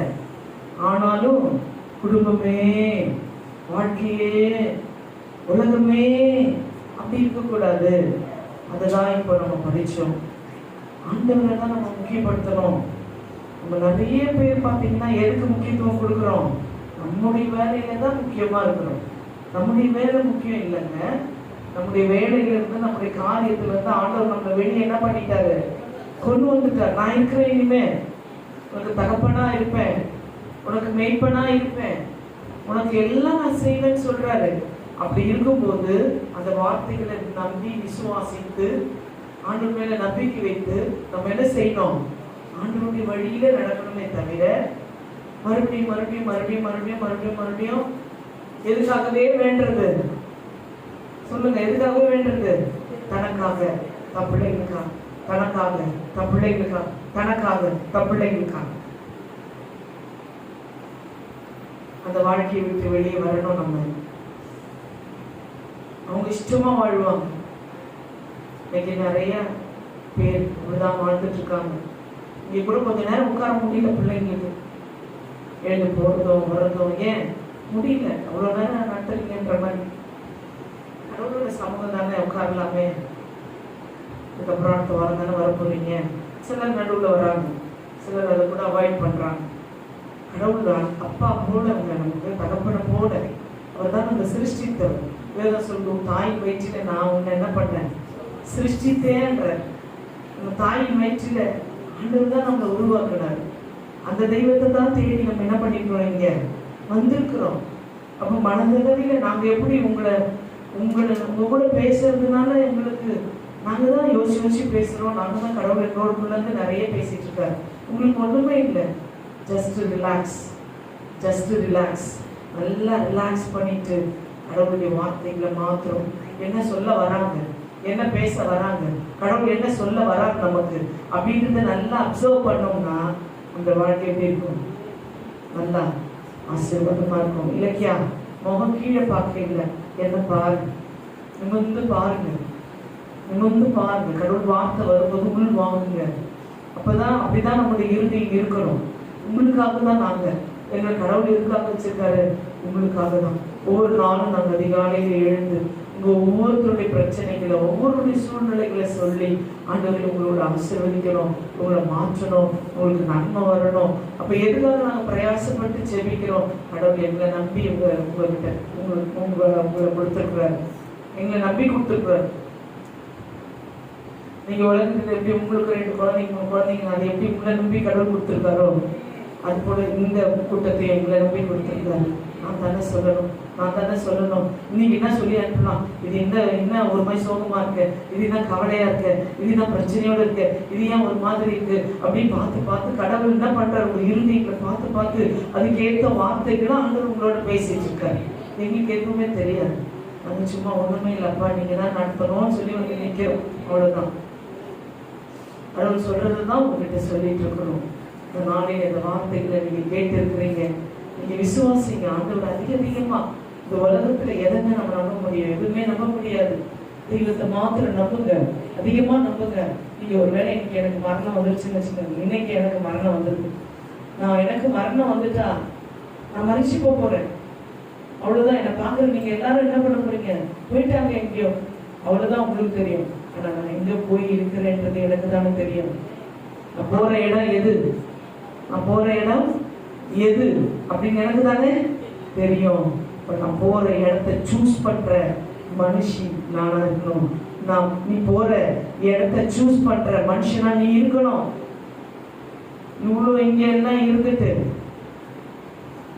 ஆனாலும் குடும்பமே, வாழ்க்கையே, உலகமே அப்படி இருக்கக்கூடாது. அதுதான் இப்போ நம்ம படித்தோம். ஆண்டவரை தான் நம்ம முக்கியப்படுத்தணும். நம்ம நிறைய பேர் பார்த்தீங்கன்னா எதுக்கு முக்கியத்துவம் கொடுக்குறோம்? நம்முடைய வேலையில தான் முக்கியமாக இருக்கிறோம். நம்முடைய வேலை முக்கியம் இல்லைங்க. நம்முடைய வேலையில இருந்து, நம்முடைய காரியத்துல இருந்து ஆண்டவர் நம்மளை வெளியே என்ன பண்ணிட்டாரு, கொண்டு வந்துட்டார். நான் இருக்கிறேன், இனிமே உனக்கு தகப்பனா இருப்பேன், உனக்கு மேய்ப்பனா இருப்பேன், உனக்கு எல்லாம் நான் செய்வேன்னு சொல்றாரு. அப்படி இருக்கும்போது அந்த வார்த்தைகளை நம்பி விசுவாசித்து ஆண்டவர் மேல நம்பிக்கை வைத்து நம்ம என்ன செய்யணும், ஆண்டவருடைய வழியில நடக்கணுமே தவிர மறுபடியும் மறுபடியும் மறுபடியும் மறுபடியும் மறுபடியும் மறுபடியும் எதுக்காகவே வேண்டது சொல்லுங்க, எதுக்காகவே வேண்டது? தனக்காக, தப்பிள்ளைங்களுக்கா, தனக்காக, தப்பிள்ளைங்களுக்கா, தனக்காக, தப்பிள்ளைங்களுக்கா. அந்த வாழ்க்கையை விட்டு வெளியே வரணும். நம்ம அவங்க இஷ்டமா வாழ்வாங்க. இன்னைக்கு நிறைய பேர் இப்படிதான் வாழ்ந்துட்டு இருக்காங்க. இங்க கூட கொஞ்ச நேரம் உட்கார முடியல பிள்ளைங்களுக்கு, எழுந்து போறதும் வர்றதும். ஏன் முடியல? அவ்வளவு நேரம் நடத்துறீங்கன்ற மாதிரி. கடவுளோட சமூகம் தானே, உட்காரலாமே, அதுக்கப்புறம் அடுத்த வாரம் தானே வர போறீங்க. சிலர் நடுவில் வராங்க, சிலர் அதை கூட அவாய்ட் பண்றாங்க. கடவுள் தான் அப்பா போல, நமக்கு தகப்பன போல. அவர் தான் நம்ம சிருஷ்டித்தவர். வேதம் சொல்லும், தாயின் வயிற்றில நான் உன்னை என்ன பண்ணேன், சிருஷ்டித்தேன்ற. நம்ம தாயின் வயிற்றில ஆண்டவர் தான் நம்மளை உருவாக்குனாரு. அந்த தெய்வத்தை தான் தேடி நம்ம என்ன பண்ணிக்கிறோம், இங்க வந்திருக்கிறோம். அப்போ மனதளவில நாங்க எப்படி உங்க கூட பேசுறதுனால எங்களுக்கு, நாங்க தான் யோசிச்சு பேசுறோம். நாங்க தான் கடவுள் எங்களோடுக்குள்ள இருந்து நிறைய பேசிட்டு இருக்காரு. உங்களுக்கு ஒண்ணுமே இல்லை. Just relax, just relax. நல்லா ரிலாக்ஸ் பண்ணிட்டு கடவுளுடைய வார்த்தைகளை மாத்திரம் என்ன சொல்ல வராங்க, என்ன பேச வராங்க, கடவுள் என்ன சொல்ல வராங்க நமக்கு அப்படின்றத நல்லா அப்சர்வ் பண்ணோம்னா அந்த வாழ்க்கை எப்படி இருக்கும், நல்லா ஆசீர்வாதமா இருக்கும். இலக்கியா, முகம் கீழே பார்க்கல, என்ன பாருங்க, நிமிர்ந்து பாருங்க, நிமிர்ந்து பாருங்க. கடவுள் வார்த்தை வரும்போது உள் வாங்குங்க. அப்பதான், அப்படிதான் நம்முடைய இறுதி இருக்கணும். உங்களுக்காக தான் நாங்க, எங்களை கடவுள் எதுக்காக வச்சிருக்காரு, உங்களுக்காக தான். ஒவ்வொரு நாளும் நாங்கள் அதிகாலையில எழுந்து உங்க ஒவ்வொருத்தருடைய பிரச்சனைகளை, ஒவ்வொருடைய சூழ்நிலைகளை சொல்லி ஆண்டவரை உங்களோட ஆசீர்வதிக்கணும், உங்களை மாற்றணும், உங்களுக்கு நன்மை வரணும். அப்ப எதுக்காக நாங்கள் பிரயாசப்பட்டு ஜெபிக்கிறோம், கடவுள் எங்களை நம்பி உங்ககிட்ட உங்களை கொடுத்துருக்குறாரு, எங்களை நம்பி கொடுத்துருக்குறாரு. நீங்க உலகத்துல எப்படி உங்களுக்கு 2 குழந்தைங்க அதை எப்படி உங்களை நம்பி கடவுள் கொடுத்துருக்காரோ, அது போல இந்த கூட்டத்தை எங்களை நம்பி கொடுத்துருக்காரு. நான் தானே சொல்லணும், நான் தானே சொல்லணும். இன்னைக்கு என்ன சொல்லி அனுப்பலாம், இது என்ன ஒரு மாதிரி சோகமா இருக்கு, இது என்ன கவலையா இருக்கு, இது என்ன பிரச்சனையோட இருக்கு, இது ஏன் ஒரு மாதிரி இருக்கு அப்படின்னு பார்த்து பார்த்து கடவுள் என்ன பண்றாரு, உங்க இறுதிகளை பார்த்து பார்த்து அதுக்கு ஏற்ற வார்த்தைகளை ஆண்டவர் உங்களோட பேசிட்டு இருக்காரு. எங்களுக்கு எதுவுமே தெரியாது, அது சும்மா ஒண்ணுமே இல்லப்பா, நீங்க தான் நடத்தணும்னு சொல்லி வந்து நிற்கிறோம், அவ்வளவுதான். கடவுள் சொல்றதுதான் உங்ககிட்ட சொல்லிட்டு இருக்கணும். இந்த நாளையில இந்த வார்த்தைகளை நீங்க கேட்டு இருக்கிறீங்க, நீங்க விசுவாசிங்க. ஆண்டவர் அதிகமா இந்த உலகத்துல எதுவுமே நம்ம நம்ப முடியும், எதுவுமே நம்ப முடியாது. தெய்வத்தை மாத்திரம் நம்புங்க, அதிகமா நம்புங்க. நீங்க ஒருவேளை இன்னைக்கு எனக்கு மரணம் வந்துருச்சுன்னு வச்சுக்கோங்க, இன்னைக்கு எனக்கு மரணம் வந்துருக்கு, எனக்கு மரணம் வந்துட்டா நான் மறிச்சு போறேன், அவ்வளவுதான். என்னை பாக்குற நீங்க எல்லாரும் என்ன பண்ண போறீங்க, போயிட்டாங்க எங்கேயோ, அவ்வளவுதான் உங்களுக்கு தெரியும். ஆனா நான் எங்க போய் இருக்கிறேன்றது எனக்கு தானே தெரியும். நான் போற இடம் எது, நான் போற இடம் எது அப்படின்னு எனக்கு தானே தெரியும். நான் போற இடத்தை சூஸ் பண்ற மனுஷி நானா இருக்கணும். நீ போற இடத்தை சூஸ் பண்ற மனுஷனா நீ இருக்கணும். இவ்வளவு இங்க எல்லாம் இருந்துட்டு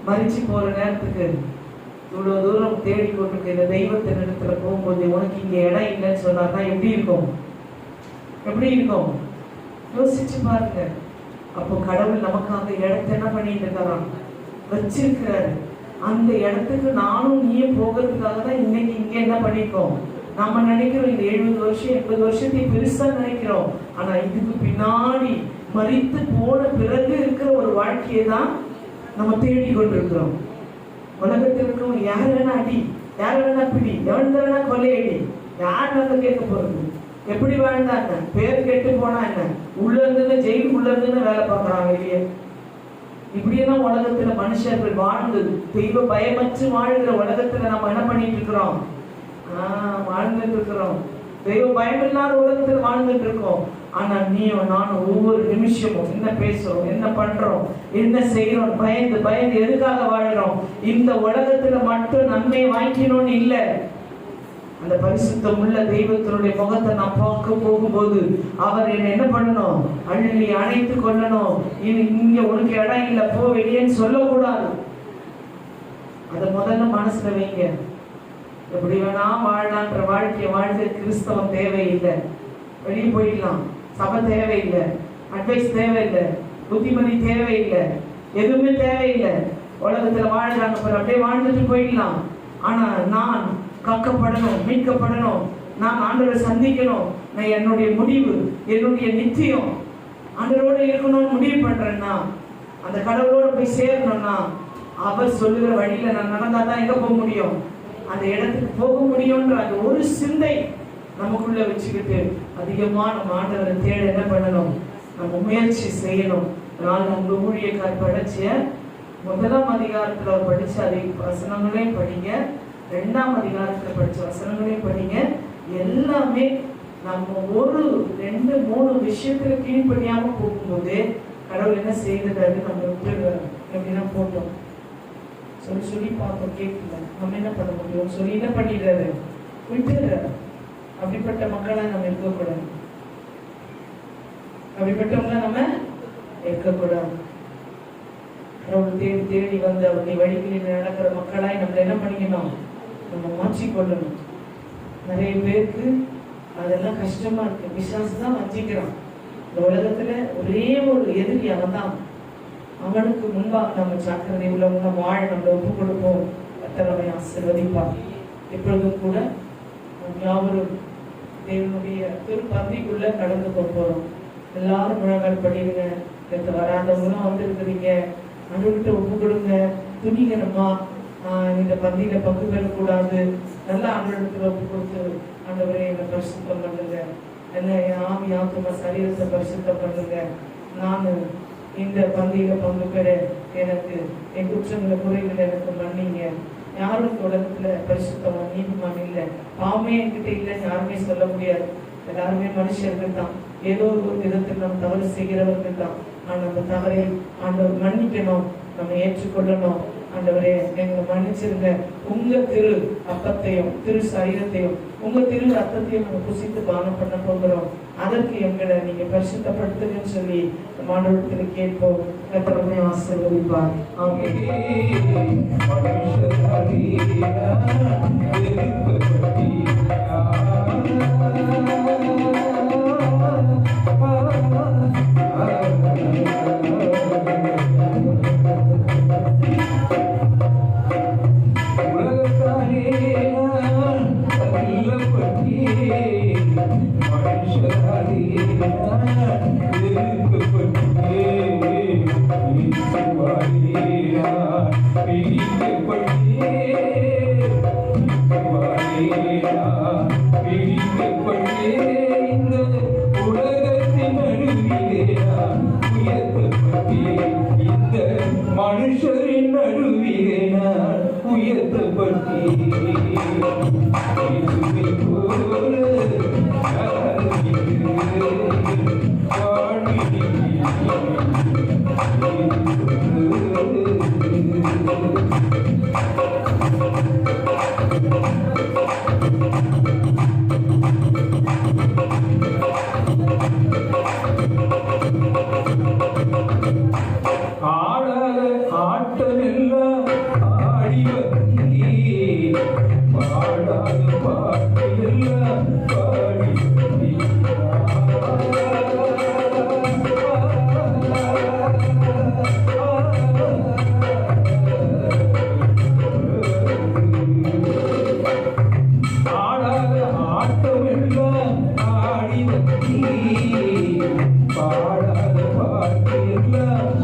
மறிச்சு போற நேரத்துக்கு இவ்வளவு தூரம் தேடி கொண்டிருக்க இந்த தெய்வத்தின் இடத்துல போகும்போது உனக்கு இங்க இடம் இல்லைன்னு சொன்னார்னா எப்படி இருக்கும், எப்படி இருக்கும் யோசிச்சு பாருங்க. அப்போ கடவுள் நமக்காக இடத்தை என்ன பண்ணிட்டு இருக்காராம், வச்சிருக்கிறாரு. அந்த இடத்துக்கு நானும் நீயும் போகிறதுக்காக தான் இன்னைக்கு இங்க என்ன பண்ணிருக்கோம். நம்ம நினைக்கிறோம் இந்த 70 வருஷம் 80 வருஷத்தை பெருசா நினைக்கிறோம். ஆனா இதுக்கு பின்னாடி மரித்து போன பிறகு இருக்கிற ஒரு வாழ்க்கையை தான் நம்ம தேடி கொண்டிருக்கிறோம். உலகத்தில் இருக்கிறவங்க யார் வேணா அடி, யார் வேணா பிடி, எவன் வேணா கொள்ளையடி, யார் வந்து கேட்க போறது, எப்படி வாழ்ந்தாங்க, பேர் கெட்டு போனா என்ன, உள்ள இருந்து ஜெயிலுக்குள்ள இருந்து வேலை பார்க்கறாங்க இல்லையே. இப்படியெல்லாம் உலகத்துல மனுஷர்கள் வாழ்ந்து தெய்வ பயமற்று வாழ்கிற உலகத்துல நம்ம என்ன பண்ணிட்டு இருக்கிறோம், வாழ்ந்துட்டு இருக்கிறோம். தெய்வ பயமில்லாத உலகத்தில் வாழ்ந்துட்டு இருக்கோம். ஆனா நீயும் நானும் ஒவ்வொரு நிமிஷமும் என்ன பேசுறோம், என்ன பண்றோம், என்ன செய்யறோம், பயந்து பயந்து எதுக்காக வாழறோம்? இந்த உலகத்துல மட்டும் நன்மை வாங்கிக்கணும்னு இல்ல. அந்த பரிசுத்தம் உள்ள தெய்வத்தினுடைய முகத்தை நான் பார்க்க போகும்போது அவர் என்னை என்ன பண்ணணும்? அள்ளி அணைத்து கொள்ளணும். இங்க உனக்கு இடம் இல்லை, போ வெளியேன்னு சொல்லக்கூடாது. அதை முதல்ல மனசுல வைங்க. எப்படி வேணா வாழலான்ற வாழ்க்கை வாழ்க்கை கிறிஸ்தவம் தேவையில்லை. வெளியே போயிடலாம், சபை தேவையில்லை, அட்வைஸ் தேவையில்லை, புத்திமதி தேவையில்லை, எதுவுமே தேவையில்லை. உலகத்துல வாழ்றாங்க பாரு, அப்படியே வாழ்ந்துட்டு போயிடலாம். ஆனா நான் காக்கப்படணும், மீட்கப்படணும், நான் ஆண்டவரை சந்திக்கணும். நான் என்னுடைய முடிவு, என்னுடைய நிச்சயம் ஆண்டவரோட இருக்கணும்னு முடிவு பண்றேன்னா, அந்த கடவுளோட போய் சேரணும்னா அவர் சொல்லுகிற வழியில நான் நடந்தாதான் எங்க போக முடியும்? அந்த இடத்துக்கு போக முடியும்ன்ற அந்த ஒரு சிந்தை நமக்குள்ள வச்சுக்கிட்டு அதிகமா நம்ம ஆண்டவரை தேட என்ன பண்ணணும்? நம்ம முயற்சி செய்யணும். அதனால உங்க ஊழியக்கார் படிச்ச 1ஆம் அதிகாரத்துல அவர் படிச்ச அதை வசனங்களையும் படிங்க, 2ஆம் அதிகாரத்துல படிச்ச வசனங்களையும் படிங்க. எல்லாமே நம்ம ஒரு 2-3 விஷயத்துல கீழ்படியாம போகும்போது கடவுள் என்ன செய்யறது? நம்ம விட்டுடுறோம். எப்படின்னா போட்டோம் சொல்லி சொல்லி பார்த்தோம், கேட்கல, நம்ம என்ன பண்ண முடியும்? சொல்லி என்ன பண்ணிடுறாரு? விட்டுடுறாரு. அப்படிப்பட்ட மக்களை நம்ம இருக்கக்கூடாது. அப்படிப்பட்டவங்கள நம்ம இருக்கக்கூடாது. கடவுள் தேடி தேடி வந்து அவருடைய வழிகளில் நடக்கிற மக்களாய் நம்ம என்ன பண்ணிக்கணும்? நம்ம மாற்றிக்கொள்ளணும். நிறைய பேருக்கு அதெல்லாம் கஷ்டமா இருக்கு. விசுவாசம் தான் வஞ்சிக்கிறான். இந்த உலகத்துல ஒரே ஒரு எதிரி அவன் தான். அவனுக்கு முன்பாக நம்ம ஜாக்கிரதை உள்ளவங்க வாழ நம்ம ஒப்பு கொடுப்போம். கர்த்தரை ஆசீர்வதிப்பார். இப்பொழுதும் கூட யாவரும் தேவனுடைய திருப்பந்திக்குள்ள கடந்து போறோம். எல்லாரும் முழங்கால் படிங்க. நேற்று வராதவங்களும் வந்திருக்கிறீங்க. அனுகிட்ட ஒப்பு கொடுங்க. துணிகரமா இந்த பந்தியில பங்கு பெறக்கூடாது. நல்லா ஆண்டவரிடத்துல ஒப்பு கொடுத்து, ஆண்டவரே என்னை பரிசுத்தம் பண்ணுங்க, என்ன என் ஆவி ஆத்துமா சரீரத்தை பரிசுத்தம் பண்ணுங்க, நான் இந்த பந்தியில பங்கு பெற எனக்கு என் குற்றங்களை குறைகளை எனக்கு மன்னிங்க. யாரும் உலகத்துல பரிசுத்தமா நீதிமான் இல்லை, பாவமே என்கிட்ட இல்லைன்னு யாருமே சொல்ல முடியாது. எல்லாருமே மனுஷர்கள் தான். ஏதோ ஒரு விதத்தில் நம்ம தவறு செய்கிறவர்கள் தான். ஆனா நம்ம தவறை ஆண்டவர் மன்னிக்கணும், நம்ம ஏற்றுக்கொள்ளணும். ஆண்டவரே எங்களை மன்னிச்சிருங்க. உங்க திரு அப்பத்தையும் திரு சரீரத்தையும் உங்க திரு ரத்தத்தையும் நம்ம புசித்து பானம் பண்ண போகிறோம். அதற்கு எங்களை நீங்க பரிசுத்தப்படுத்துங்கன்னு சொல்லி ஆண்டவரிடத்தில் கேட்போம். கர்த்தரை ஆசீர்வதிப்பார். ஆமென். மனுஷரின் நடுவிலே நான் உயர்த்தப்பட்டேன். ஆட்டமெல்லாம் ஆடி வந்தீ, பாடாத பாட்டெல்லாம் பாடி வந்தீ. ஆடாத ஆட்டமெல்லாம் ஆடி வந்தீ, பாடாத பாட்டெல்லாம் பாடி வந்தீ.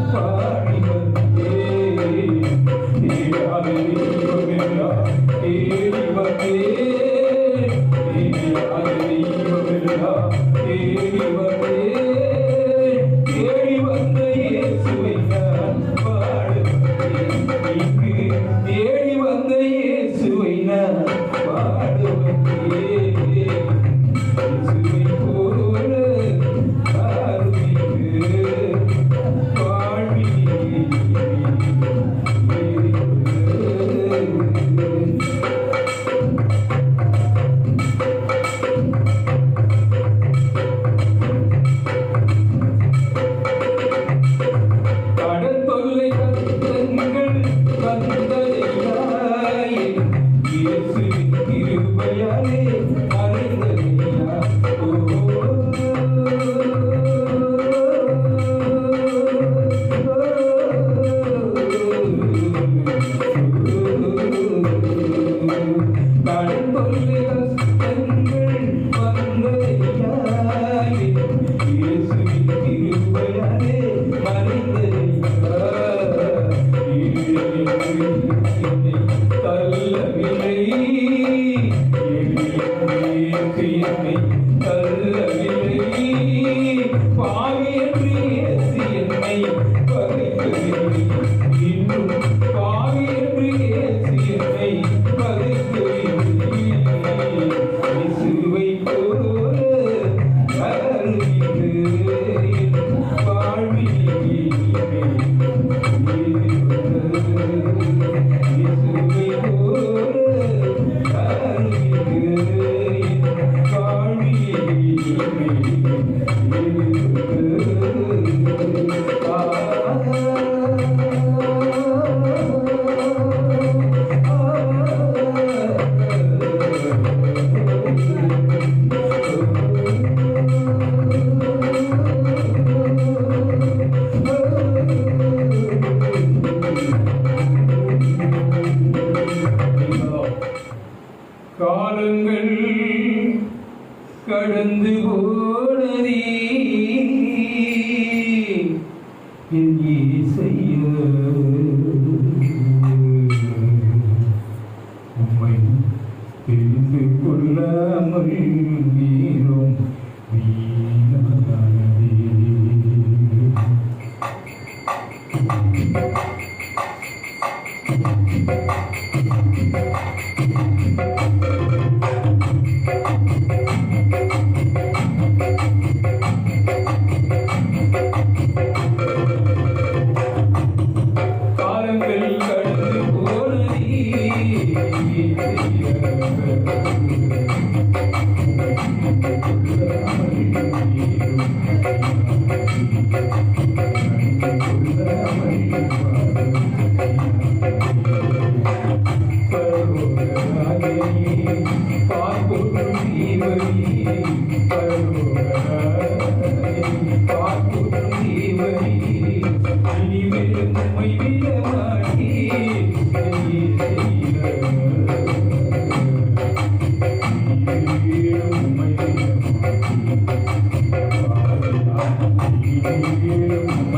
காலங்கள்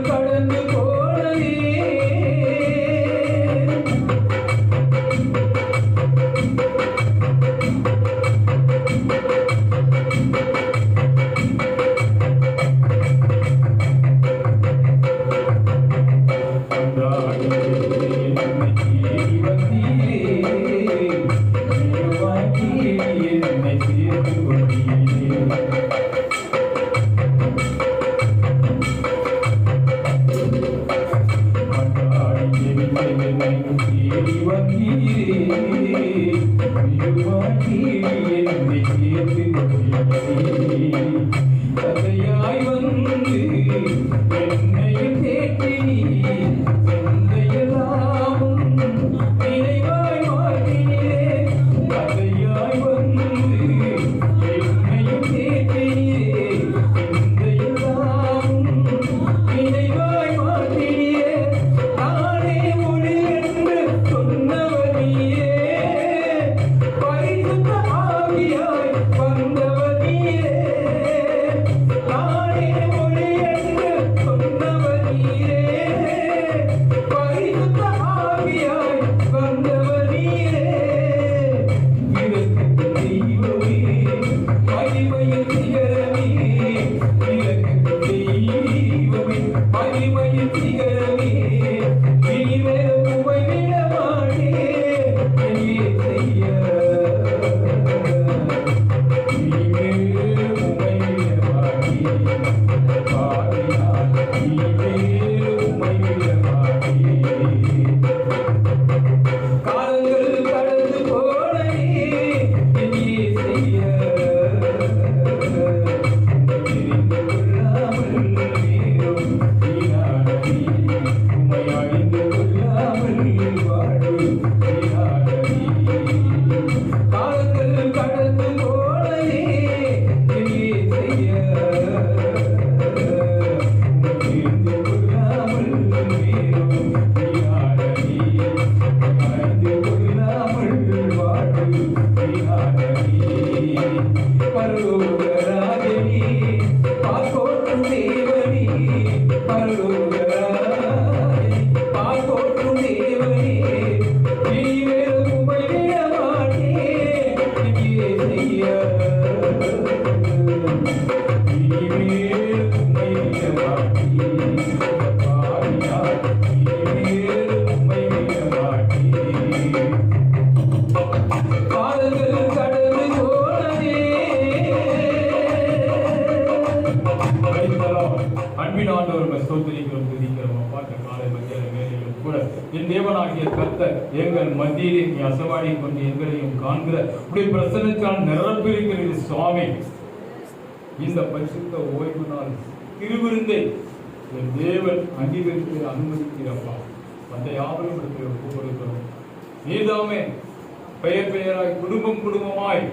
கடந்து போனதே கதையாய் வந்து என்னை தேற்றி எந்தையெல்லாமும் என் தேவனாகிய கர்த்தர் எங்கள் மத்தியிலே நீ அசவாடி கொண்டு எங்களையும் காண்கிற உடைய பிரசன்னத்தால் நிரப்பியிருக்கிறது சுவாமி. இந்த பரிசுத்த ஓய்வு நாள் திருவிருந்தை என் தேவன் அங்கீகரித்து அனுமதிக்கிறப்பா. அந்த யாவரும் ஒப்புக்கொடுக்கிறோம். நீதாமே பெயர் பெயராய் குடும்பம் குடும்பமாய்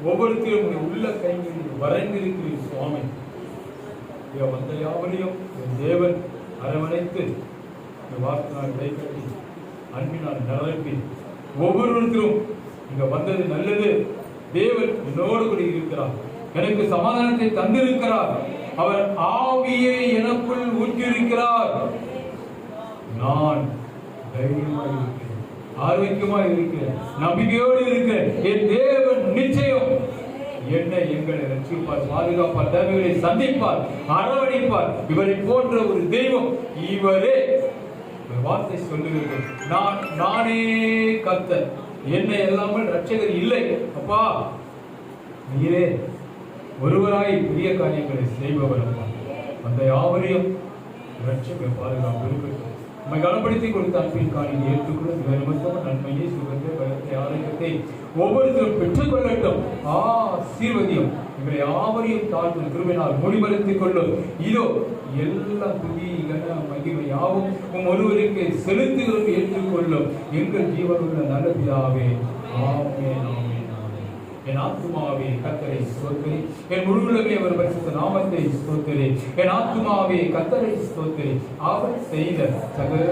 ஒவ்வொருத்தரும் உள்ள கைகளில் வரைந்திருக்கிற சுவாமி. வந்த யாவரையும் என் தேவன் அரவணைத்து வார்த்தையால் கைகட்டி அன்பினால் நிரப்பி ஒவ்வொருத்தரும் இங்க வந்தது நல்லது. தேவன் என்னோடு கூட இருக்கிறார், எனக்கு சமாதானத்தை தந்திருக்கிறார், அவர் ஆவியை எனக்குள் ஊற்றியிருக்கிறார். நான் தைரியமாக இருக்கிறேன், ஆரோக்கியமாக இருக்கிறேன், நம்பிக்கையோடு இருக்கிறேன். என் தேவன் நிச்சயம் என்னை எங்களை ரட்சிப்பார், பாதுகாப்பார், தேவைகளை சந்திப்பார், அரவணைப்பார். இவரை போன்ற ஒரு தெய்வம் இவரே. வார்த்தை சொல்லுகிறது, நானே கர்த்தர், என்னை எல்லாமல் ரட்சகர் இல்லை. அப்பா நீரே ஒருவராய் பெரிய காரியங்களை செய்பவர். அப்பா அந்த யாவரையும் ரட்சகர் பாதுகாப்பு இருக்கட்டும். நம்மை கனப்படுத்தி கொடுத்த அன்பின் காணியை ஏற்றுக்கொள்ள நிமித்தம் நன்மையை, சுகத்தை, பலத்தை, ஆரோக்கியத்தை ஒவ்வொருத்தரும் பெற்றுக் கொள்ளட்டும். ஆசீர்வதியும் இவரை யாவரையும் தாழ்வு கிருபையினால் முடிமறைத்துக் கொள்ளும். இதோ எல்லா துதி கன மகிமை யாவும் ஒருவருக்கு செலுத்துகிறோம் ஏற்றுக்கொள்ளும். எங்கள் ஜீவனுள்ள நல்ல பிதாவே, ஆமென், ஆமென். என் ஆத்துமாவே கர்த்தரை ஸ்தோத்திரி, என் முழுவதுமே அவர் பரிசுத்த நாமத்தை ஸ்தோத்திரி. என் ஆத்துமாவே கர்த்தரை ஸ்தோத்திரி, அவர் செய்த சகல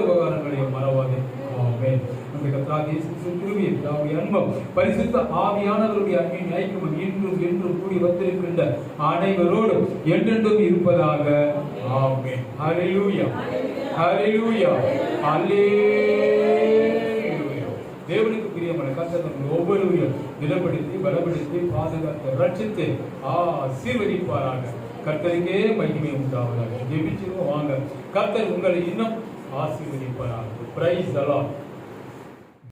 உபகாரங்களையும் மறவாதே. ஆமென். நம்முடைய கர்த்தராகிய இயேசு கிறிஸ்துவின் கிருபையும் பிதாவுடைய அன்பும் பரிசுத்த ஆவியானவருடைய அன்பின் ஐக்கியமும் இன்றும் என்றும் கூடி வந்திருக்கின்ற அனைவரோடும் என்றென்றும் இருப்பதாக. ஆமென். ஹல்லேலூயா, ஹல்லேலூயா, ஹல்லேலூயா. தேவனுக்கு பிரியமான கர்த்தர் ஒவ்வொருவரையும் திடப்படுத்தி, பலப்படுத்தி, பாதுகாத்து, ரட்சித்து ஆசீர்வதிப்பாராக. கர்த்தருக்கே மகிமை உண்டாவதாக. ஜெபிச்சிருவோம் வாங்க. கர்த்தர் உங்களை இன்னும் ஆசீர்வதிப்பாராக. Price the Lord.